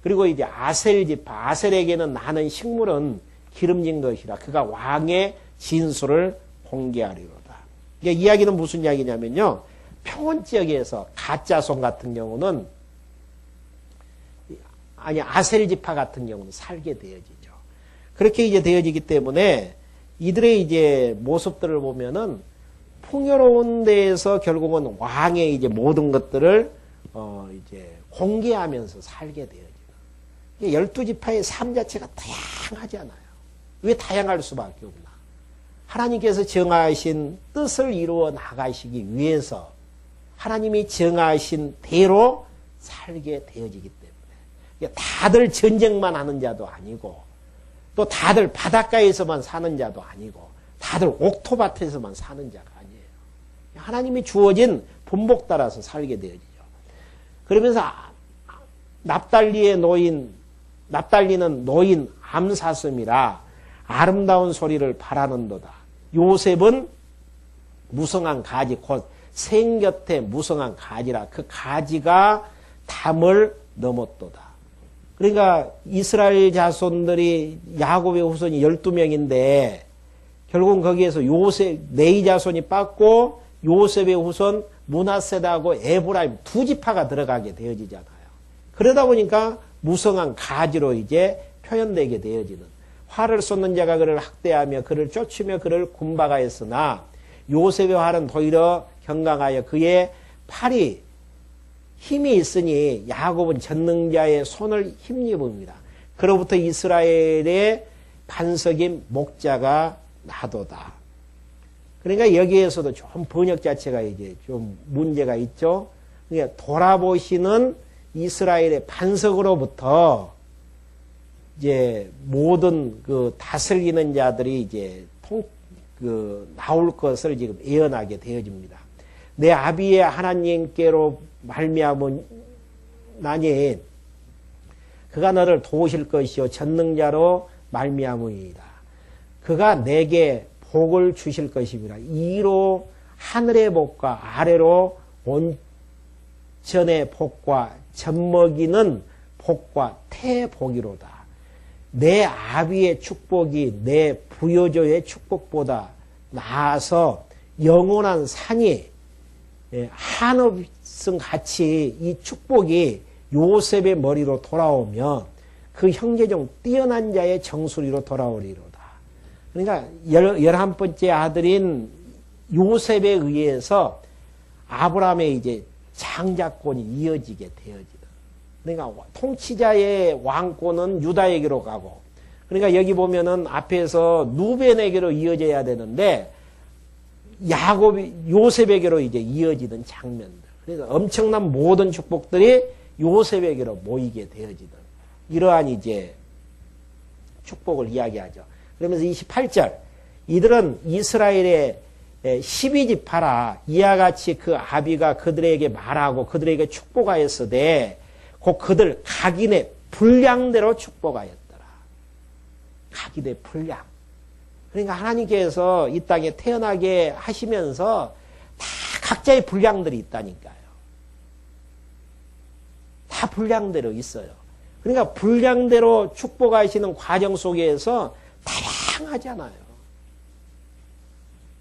그리고 이제 아셀 지파, 아셀에게는 나는 식물은 기름진 것이라 그가 왕의 진술을 공개하리로다. 이게 이야기는 무슨 이야기냐면요. 평원 지역에서 가짜손 같은 경우는, 아니 아셀 지파 같은 경우는 살게 되어지죠. 그렇게 이제 되어지기 때문에 이들의 이제 모습들을 보면은 풍요로운 데에서 결국은 왕의 이제 모든 것들을 이제 공개하면서 살게 되어지는. 12지파의 삶 자체가 다양하지 않아요. 왜 다양할 수밖에 없나? 하나님께서 정하신 뜻을 이루어 나가시기 위해서 하나님이 정하신 대로 살게 되어지기 때문에, 다들 전쟁만 하는 자도 아니고 또 다들 바닷가에서만 사는 자도 아니고 다들 옥토밭에서만 사는 자가 아니에요. 하나님이 주어진 본복 따라서 살게 되어지죠. 그러면서 납달리는 노인 암사슴이라 아름다운 소리를 바라는도다. 요셉은 무성한 가지, 곧 생곁에 무성한 가지라 그 가지가 담을 넘었도다. 그러니까 이스라엘 자손들이 야곱의 후손이 12명인데 결국은 거기에서 요셉, 네이 자손이 빠고 요셉의 후손 므낫세하고 에브라임 두 지파가 들어가게 되어지잖아요. 그러다 보니까 무성한 가지로 이제 표현되게 되어지는, 활을 쏟는 자가 그를 학대하며 그를 쫓으며 그를 군박하였으나 요셉의 활은 도리어 경강하여 그의 팔이 힘이 있으니 야곱은 전능자의 손을 힘입습니다. 그로부터 이스라엘의 반석인 목자가 나도다. 그러니까 여기에서도 좀 번역 자체가 이제 좀 문제가 있죠. 그러니까 돌아보시는 이스라엘의 반석으로부터 이제 모든 그 다스리는 자들이 이제 나올 것을 지금 예언하게 되어집니다. 내 아비의 하나님께로 말미암은 나니 그가 너를 도우실 것이요 전능자로 말미암으이다. 그가 내게 복을 주실 것입니다. 이로 하늘의 복과 아래로 온천의 복과 젖먹이는 복과 태복이로다. 내 아비의 축복이 내 부여조의 축복보다 나아서 영원한 산이 한없음 같이 이 축복이 요셉의 머리로 돌아오며 그 형제 중 뛰어난 자의 정수리로 돌아오리로다. 그러니까 11번째 아들인 요셉에 의해서 아브라함의 이제 장자권이 이어지게 되어지는. 그러니까 통치자의 왕권은 유다에게로 가고, 그러니까 여기 보면은 앞에서 누벤에게로 이어져야 되는데 요셉에게로 이제 이어지는 장면들. 그래서 엄청난 모든 축복들이 요셉에게로 모이게 되어지는 이러한 이제 축복을 이야기하죠. 그러면서 28절, 이들은 이스라엘의 12지파라 이와 같이 그 아비가 그들에게 말하고 그들에게 축복하였으되 곧 그들 각인의 분량대로 축복하였더라. 각인의 분량. 그러니까 하나님께서 이 땅에 태어나게 하시면서 다 각자의 분량들이 있다니까요. 다 다 분량대로 있어요. 그러니까 분량대로 축복하시는 과정 속에서 다양하잖아요.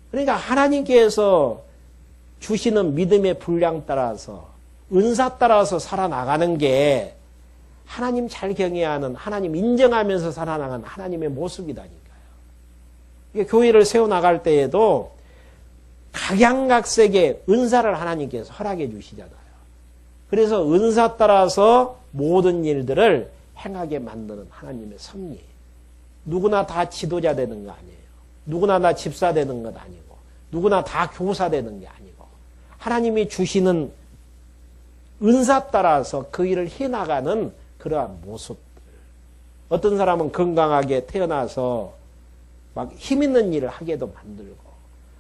그러니까 하나님께서 주시는 믿음의 분량 따라서 은사 따라서 살아나가는 게 하나님 잘 경외하는 하나님 인정하면서 살아나가는 하나님의 모습이다니까요. 이게 교회를 세워나갈 때에도 각양각색의 은사를 하나님께서 허락해 주시잖아요. 그래서 은사 따라서 모든 일들을 행하게 만드는 하나님의 섭리. 누구나 다 지도자 되는 거 아니에요. 누구나 다 집사 되는 것 아니고 누구나 다 교사 되는 게 아니고 하나님이 주시는 은사 따라서 그 일을 해나가는 그러한 모습들. 어떤 사람은 건강하게 태어나서 막 힘있는 일을 하게도 만들고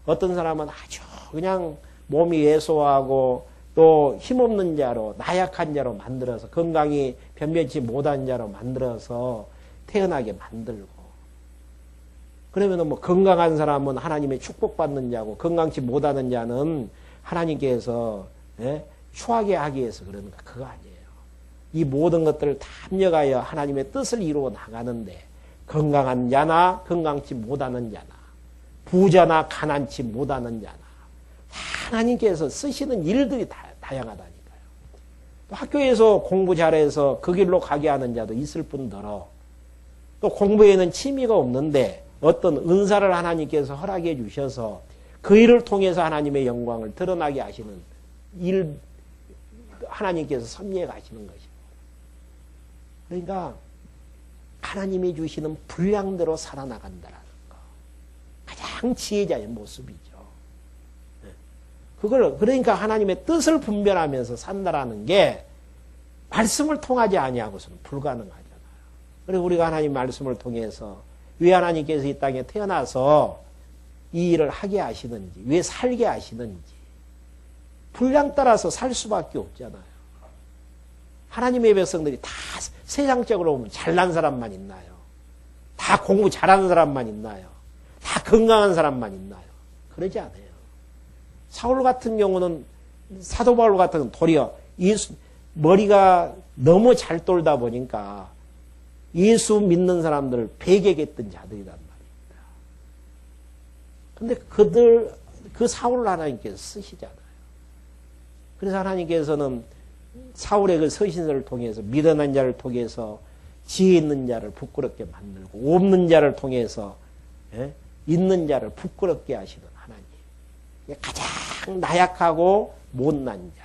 어떤 사람은 아주 그냥 몸이 예소하고 또 힘없는 자로 나약한 자로 만들어서 건강이 변변치 못한 자로 만들어서 태어나게 만들고 그러면 뭐 건강한 사람은 하나님의 축복받는 자고 건강치 못하는 자는 하나님께서 추하게 하기 위해서 그러는가 그거 아니에요. 이 모든 것들을 다 합력하여 하나님의 뜻을 이루어 나가는데 건강한 자나 건강치 못하는 자나 부자나 가난치 못하는 자나 하나님께서 쓰시는 일들이 다양하다니까요. 또 학교에서 공부 잘해서 그 길로 가게 하는 자도 있을 뿐더러 또 공부에는 취미가 없는데 어떤 은사를 하나님께서 허락해 주셔서 그 일을 통해서 하나님의 영광을 드러나게 하시는 일 하나님께서 섭리해 가시는 것이고 그러니까 하나님이 주시는 분량대로 살아나간다라는 거 가장 지혜자의 모습이죠. 그걸 그러니까 하나님의 뜻을 분별하면서 산다라는 게 말씀을 통하지 아니하고서는 불가능하잖아요. 그래서 우리가 하나님 말씀을 통해서 왜 하나님께서 이 땅에 태어나서 이 일을 하게 하시는지 왜 살게 하시는지 분량 따라서 살 수밖에 없잖아요. 하나님의 백성들이 다 세상적으로 보면 잘난 사람만 있나요? 다 공부 잘하는 사람만 있나요? 다 건강한 사람만 있나요? 그러지 않아요. 사울 같은 경우는 사도 바울 같은 경우는 도리어 머리가 너무 잘 돌다 보니까 예수 믿는 사람들을 배격했던 자들이란 말입니다. 근데 그 사울을 하나님께서 쓰시잖아요. 그래서 하나님께서는 사울의 그 서신서를 통해서 미련한 자를 통해서 지혜 있는 자를 부끄럽게 만들고 없는 자를 통해서 있는 자를 부끄럽게 하시는 하나님. 가장 나약하고 못난 자.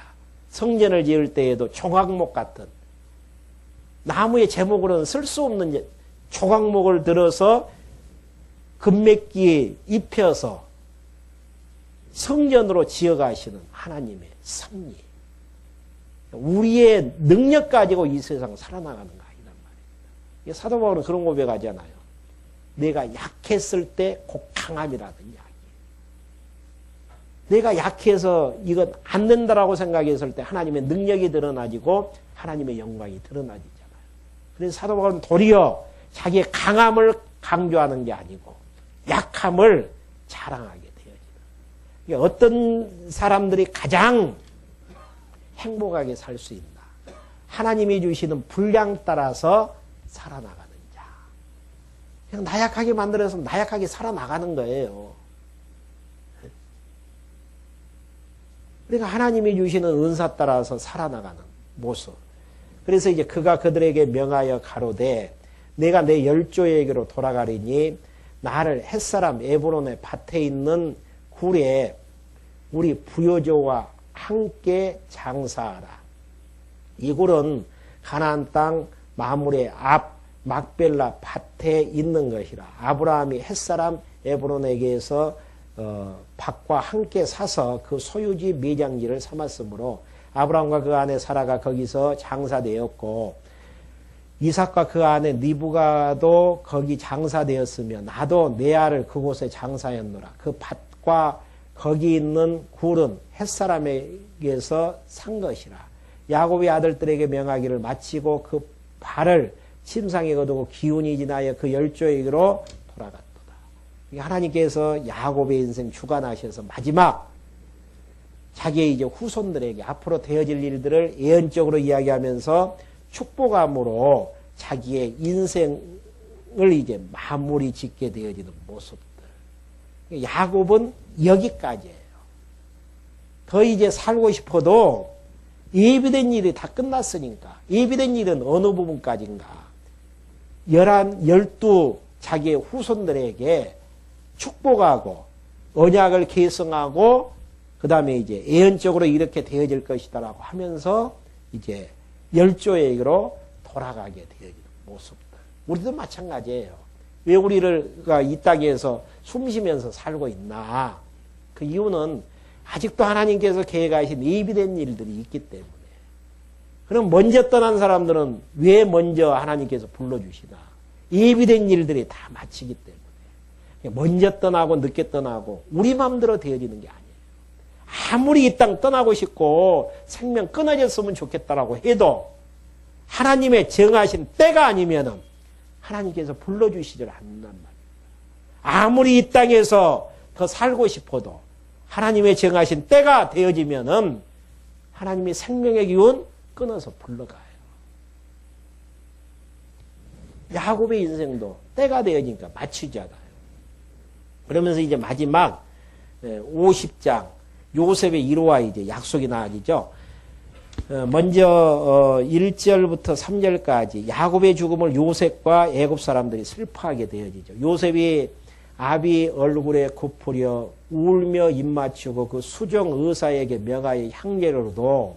성전을 지을 때에도 조각목 같은 나무의 제목으로는 쓸 수 없는 조각목을 들어서 금맥기에 입혀서 성전으로 지어가시는 하나님의 섭리. 우리의 능력 가지고 이 세상 살아나가는 거 아니란 말입니다. 사도 바울은 그런 고백하잖아요. 내가 약했을 때 곧 강함이라는 이야기. 내가 약해서 이건 안 된다라고 생각했을 때 하나님의 능력이 드러나지고 하나님의 영광이 드러나지잖아요. 그래서 사도 바울은 도리어 자기의 강함을 강조하는 게 아니고 약함을 자랑하게 되어지는. 어떤 사람들이 가장 행복하게 살 수 있나? 하나님이 주시는 분량 따라서 살아나가는 자. 그냥 나약하게 만들어서 나약하게 살아나가는 거예요. 그러니까 하나님이 주시는 은사 따라서 살아나가는 모습. 그래서 이제 그가 그들에게 명하여 가로되 내가 내 열조에게로 돌아가리니 나를 햇사람 에브론의 밭에 있는 굴에 우리 부여조와 함께 장사하라. 이 굴은 가나안 땅 마물의 앞 막벨라 밭에 있는 것이라. 아브라함이 햇사람 에브론에게서 밭과 함께 사서 그 소유지 매장지를 삼았으므로 아브라함과 그 아내 사라가 거기서 장사되었고 이삭과 그 아내 리브가도 거기 장사되었으며 나도 내 알을 그곳에 장사했노라. 그 밭과 거기 있는 굴은 햇사람에게서 산 것이라. 야곱의 아들들에게 명하기를 마치고 그 발을 침상에 거두고 기운이 지나여 그 열조에게로 돌아갔도다. 하나님께서 야곱의 인생 주관하셔서 마지막 자기의 이제 후손들에게 앞으로 되어질 일들을 예언적으로 이야기하면서 축복함으로 자기의 인생을 이제 마무리 짓게 되어지는 모습들. 야곱은 여기까지예요. 더 이제 살고 싶어도 예비된 일이 다 끝났으니까. 예비된 일은 어느 부분까지인가? 12 자기의 후손들에게 축복하고 언약을 계승하고 그 다음에 이제 예언적으로 이렇게 되어질 것이다라고 하면서 이제 열조에게로 돌아가게 되어지는 모습들. 우리도 마찬가지예요. 왜 우리가 이 땅에서 숨쉬면서 살고 있나? 그 이유는 아직도 하나님께서 계획하신 예비된 일들이 있기 때문에. 그럼 먼저 떠난 사람들은 왜 먼저 하나님께서 불러주시나? 예비된 일들이 다 마치기 때문에. 먼저 떠나고 늦게 떠나고 우리 마음대로 되어지는 게 아니에요. 아무리 이 땅 떠나고 싶고 생명 끊어졌으면 좋겠다라고 해도 하나님의 정하신 때가 아니면은 하나님께서 불러주시질 않는단 말이에요. 아무리 이 땅에서 더 살고 싶어도 하나님의 정하신 때가 되어지면은 하나님의 생명의 기운 끊어서 불러가요. 야곱의 인생도 때가 되어지니까 마치잖아요. 그러면서 이제 마지막 50장 요셉의 일호와 이제 약속이 나아지죠. 먼저 1절부터 3절까지 야곱의 죽음을 요셉과 애굽 사람들이 슬퍼하게 되어지죠. 요셉이 아비 얼굴에 굽으려 울며 입맞추고 그 수정 의사에게 명하여 향례로도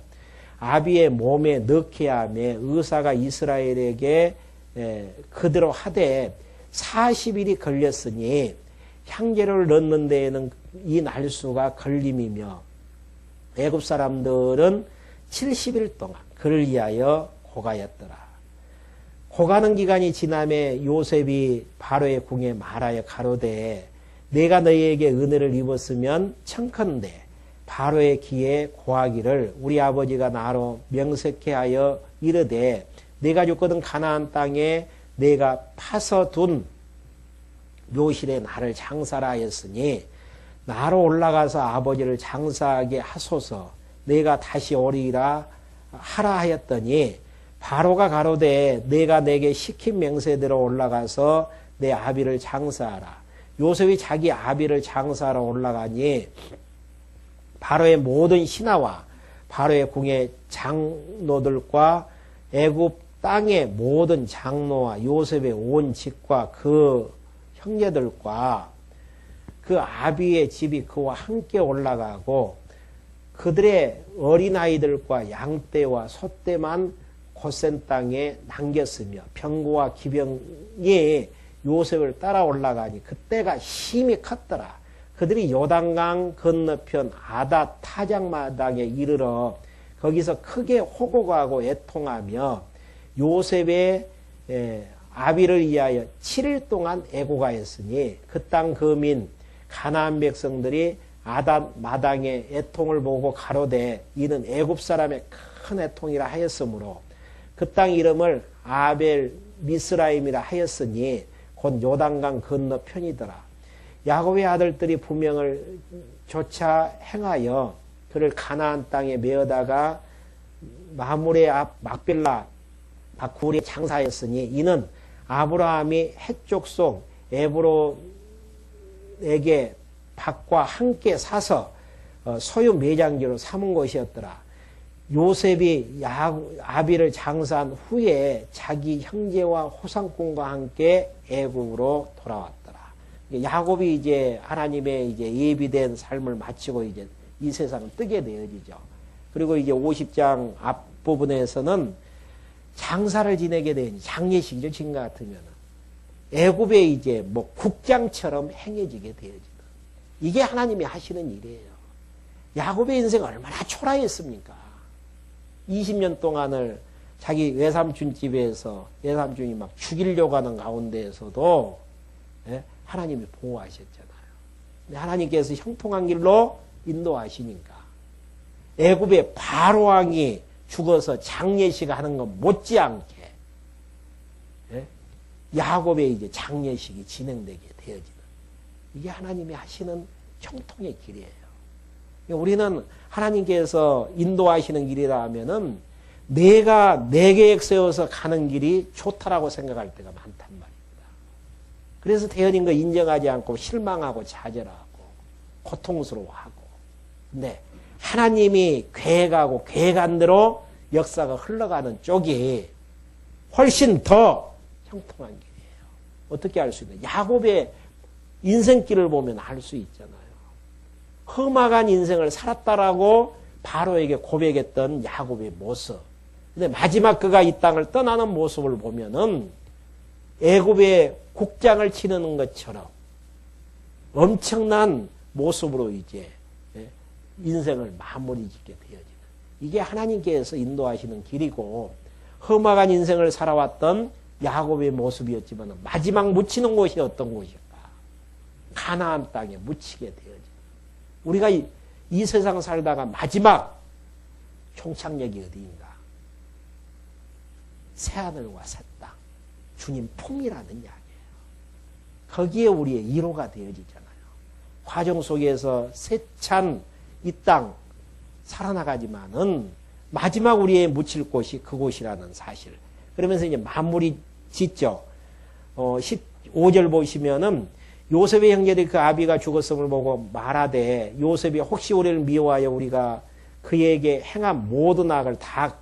아비의 몸에 넣게 하며 의사가 이스라엘에게 그대로 하되 40일이 걸렸으니 향제를 넣는 데에는 이 날수가 걸림이며 애굽 사람들은 70일 동안 그를 위하여 고가였더라. 고가는 기간이 지남에 요셉이 바로의 궁에 말하여 가로되 내가 너희에게 은혜를 입었으면 청컨대 바로의 귀에 고하기를 우리 아버지가 나로 명색해 하여 이르되 내가 죽거든 가나안 땅에 내가 파서 둔 묘실에 나를 장사라 하였으니 나로 올라가서 아버지를 장사하게 하소서 내가 다시 오리라 하라 하였더니 바로가 가로되 내가 내게 시킨 명세대로 올라가서 내 아비를 장사하라. 요셉이 자기 아비를 장사하러 올라가니 바로의 모든 신하와 바로의 궁의 장로들과 애굽 땅의 모든 장로와 요셉의 온 집과 그 형제들과 그 아비의 집이 그와 함께 올라가고 그들의 어린아이들과 양떼와 소떼만 고센 땅에 남겼으며 병거와 기병이 요셉을 따라 올라가니 그때가 힘이 컸더라. 그들이 요단강 건너편 아다 타작마당에 이르러 거기서 크게 호곡하고 애통하며 요셉의 아비를 위하여 7일 동안 애고가했으니 그 땅 거민 가나안 백성들이 아단 마당의 애통을 보고 가로되 이는 애굽 사람의 큰 애통이라 하였으므로 그 땅 이름을 아벨 미스라임이라 하였으니 곧 요단강 건너편이더라. 야곱의 아들들이 부명을 조차 행하여 그를 가나안 땅에 메어다가 마물의 앞 막빌라 바굴에 장사하였으니 이는 아브라함이 헷족 속 에브론에게 밭과 함께 사서 소유 매장지로 삼은 곳이었더라. 요셉이 아비를 장사한 후에 자기 형제와 호상꾼과 함께 애굽으로 돌아왔더라. 야곱이 이제 하나님의 이제 예비된 삶을 마치고 이제 이 세상을 뜨게 되어지죠. 그리고 이제 50장 앞부분에서는 장사를 지내게 된 장례식이죠. 지금 같으면 애굽에 이제 뭐 국장처럼 행해지게 되어지는 이게 하나님이 하시는 일이에요. 야곱의 인생 얼마나 초라했습니까? 20년 동안을 자기 외삼촌 집에서 외삼촌이 막 죽이려고 하는 가운데에서도 하나님이 보호하셨잖아요. 하나님께서 형통한 길로 인도하시니까 애굽의 바로왕이 죽어서 장례식 하는 것 못지않게 야곱의 이제 장례식이 진행되게 되어지는 이게 하나님이 하시는 형통의 길이에요. 우리는 하나님께서 인도하시는 길이라 하면은 내가 내 계획 세워서 가는 길이 좋다라고 생각할 때가 많단 말입니다. 그래서 대현인 거 인정하지 않고 실망하고 좌절하고 고통스러워하고. 근데 하나님이 계획하고 계획한 대로 역사가 흘러가는 쪽이 훨씬 더 형통한 길이에요. 어떻게 알 수 있나? 야곱의 인생길을 보면 알 수 있잖아요. 험악한 인생을 살았다라고 바로에게 고백했던 야곱의 모습. 근데 마지막 그가 이 땅을 떠나는 모습을 보면은 애굽의 국장을 치르는 것처럼 엄청난 모습으로 이제 인생을 마무리 짓게 되어지는. 이게 하나님께서 인도하시는 길이고, 험악한 인생을 살아왔던 야곱의 모습이었지만 마지막 묻히는 곳이 어떤 곳일까? 가나안 땅에 묻히게 되어지는. 우리가 이 세상 살다가 마지막 종착역이 어디인가? 새하늘과 새 땅, 주님 품이라는 이야기예요. 거기에 우리의 이로가 되어지잖아요. 과정 속에서 세찬 이 땅 살아나가지만은 마지막 우리의 묻힐 곳이 그곳이라는 사실. 그러면서 이제 마무리 짓죠. 15절 보시면은 요셉의 형제들이 그 아비가 죽었음을 보고 말하되, 요셉이 혹시 우리를 미워하여 우리가 그에게 행한 모든 악을 다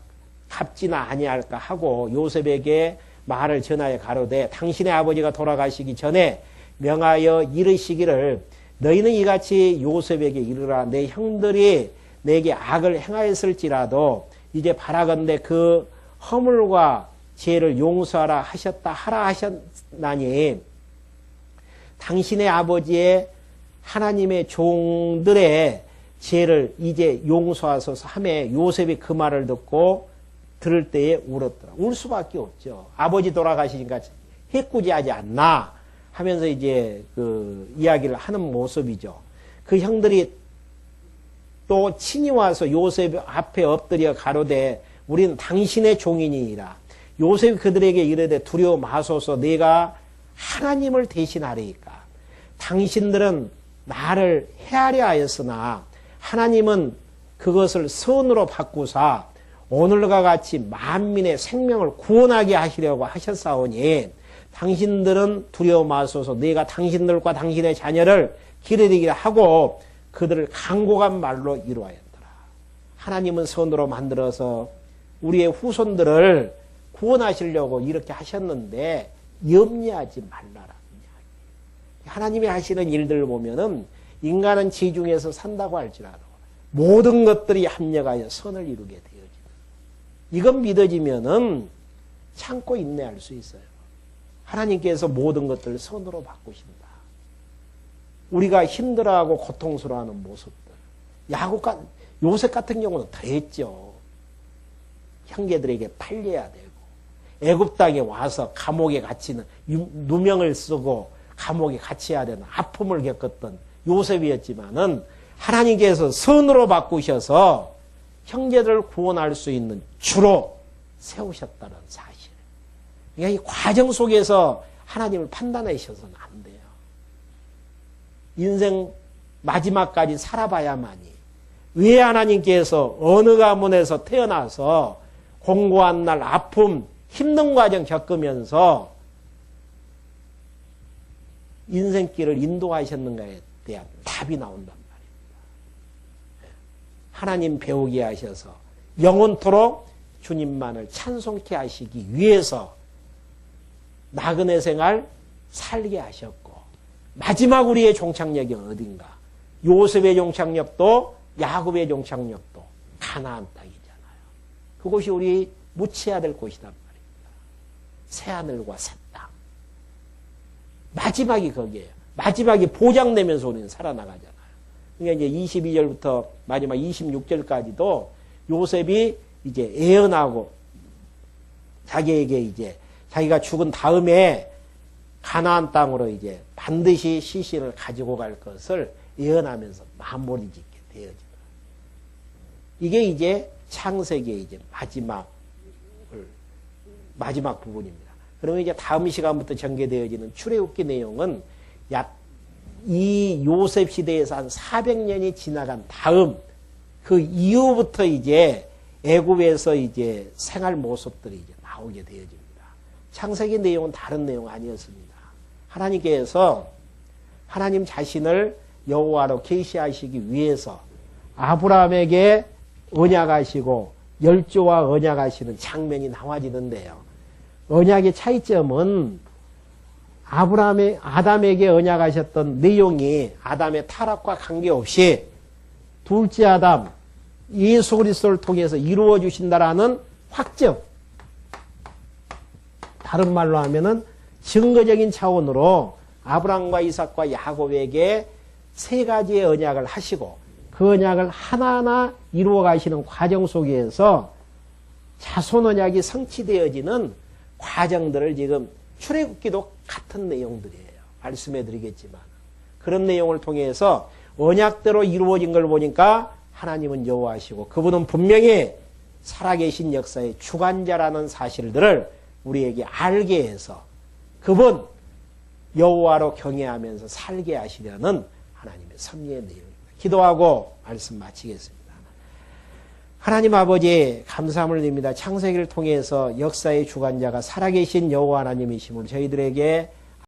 갚지나 아니할까 하고 요셉에게 말을 전하여 가로되, 당신의 아버지가 돌아가시기 전에 명하여 이르시기를, 너희는 이같이 요셉에게 이르라. 내 형들이 내게 악을 행하였을지라도 이제 바라건대 그 허물과 죄를 용서하라 하셨다 하라 하셨나니, 당신의 아버지의 하나님의 종들의 죄를 이제 용서하소서 하매 요셉이 그 말을 듣고 들을 때에 울었더라. 울 수밖에 없죠. 아버지 돌아가시니까 해꾸지하지 않나 하면서 이제 그 이야기를 하는 모습이죠. 그 형들이 또 친히 와서 요셉 앞에 엎드려 가로되, 우리는 당신의 종이니이다. 요셉이 그들에게 이르되, 두려워 마소서. 내가 하나님을 대신하리이까. 당신들은 나를 해하려 하였으나 하나님은 그것을 선으로 바꾸사 오늘과 같이 만민의 생명을 구원하게 하시려고 하셨사오니, 당신들은 두려워 마소서. 내가 당신들과 당신의 자녀를 기르리게 하고 그들을 간곡한 말로 이루하였더라. 하나님은 선으로 만들어서 우리의 후손들을 구원하시려고 이렇게 하셨는데 염려하지 말라라. 하나님이 하시는 일들을 보면은 인간은 지중에서 산다고 할지라도 모든 것들이 합력하여 선을 이루게 되어지는. 이건 믿어지면은 참고 인내할 수 있어요. 하나님께서 모든 것들을 선으로 바꾸신다. 우리가 힘들어하고 고통스러워하는 모습들. 요셉 같은 경우는 더 했죠. 형제들에게 팔려야 되고, 애굽 땅에 와서 감옥에 갇히는, 누명을 쓰고 감옥에 갇혀야 되는 아픔을 겪었던 요셉이었지만은 하나님께서 선으로 바꾸셔서 형제들을 구원할 수 있는 주로 세우셨다는 사실. 그러니까 이 과정 속에서 하나님을 판단하셔서는 안 돼요. 인생 마지막까지 살아봐야만이, 왜 하나님께서 어느 가문에서 태어나서 공고한 날 아픔, 힘든 과정 겪으면서 인생길을 인도하셨는가에 대한 답이 나온단 말입니다. 하나님 배우게 하셔서 영원토록 주님만을 찬송케 하시기 위해서 나그네 생활 살게 하셨고, 마지막 우리의 종착역이 어딘가? 요셉의 종착역도 야곱의 종착역도 가나안 땅이잖아요. 그곳이 우리 묻혀야 될 곳이란 말입니다. 새하늘과 새 땅. 마지막이 거기에요. 마지막이 보장되면서 우리는 살아나가잖아요. 그러니까 이제 22절부터 마지막 26절까지도 요셉이 이제 애언하고 자기에게 이제 자기가 죽은 다음에 가나안 땅으로 이제 반드시 시신을 가지고 갈 것을 예언하면서 마무리 짓게 되어집니다. 이게 이제 창세기의 이제 마지막 부분입니다. 그러면 이제 다음 시간부터 전개되어지는 출애굽기 내용은 약 이 요셉 시대에서 한 400년이 지나간 다음 그 이후부터 이제 애굽에서 이제 생활 모습들이 이제 나오게 되어집니다. 창세기 내용은 다른 내용 아니었습니다. 하나님께서 하나님 자신을 여호와로 계시하시기 위해서 아브라함에게 언약하시고 열조와 언약하시는 장면이 나와지는데요. 언약의 차이점은 아담에게 언약하셨던 내용이 아담의 타락과 관계없이 둘째 아담 예수 그리스도를 통해서 이루어 주신다라는 확정. 다른 말로 하면은 증거적인 차원으로 아브라함과 이삭과 야곱에게 세 가지의 언약을 하시고 그 언약을 하나하나 이루어 가시는 과정 속에서 자손 언약이 성취되어지는 과정들을 지금 출애굽기도 같은 내용들이에요. 말씀해 드리겠지만 그런 내용을 통해서 언약대로 이루어진 걸 보니까 하나님은 여호와시고 그분은 분명히 살아계신 역사의 주관자라는 사실들을 우리에게 알게 해서 그분 여호와로 경외하면서 살게 하시려는 하나님의 섭리의 내용입니다. 기도하고 말씀 마치겠습니다. 하나님 아버지 감사함을 드립니다. 창세기를 통해서 역사의 주관자가 살아계신 여호와 하나님이심을 저희들에게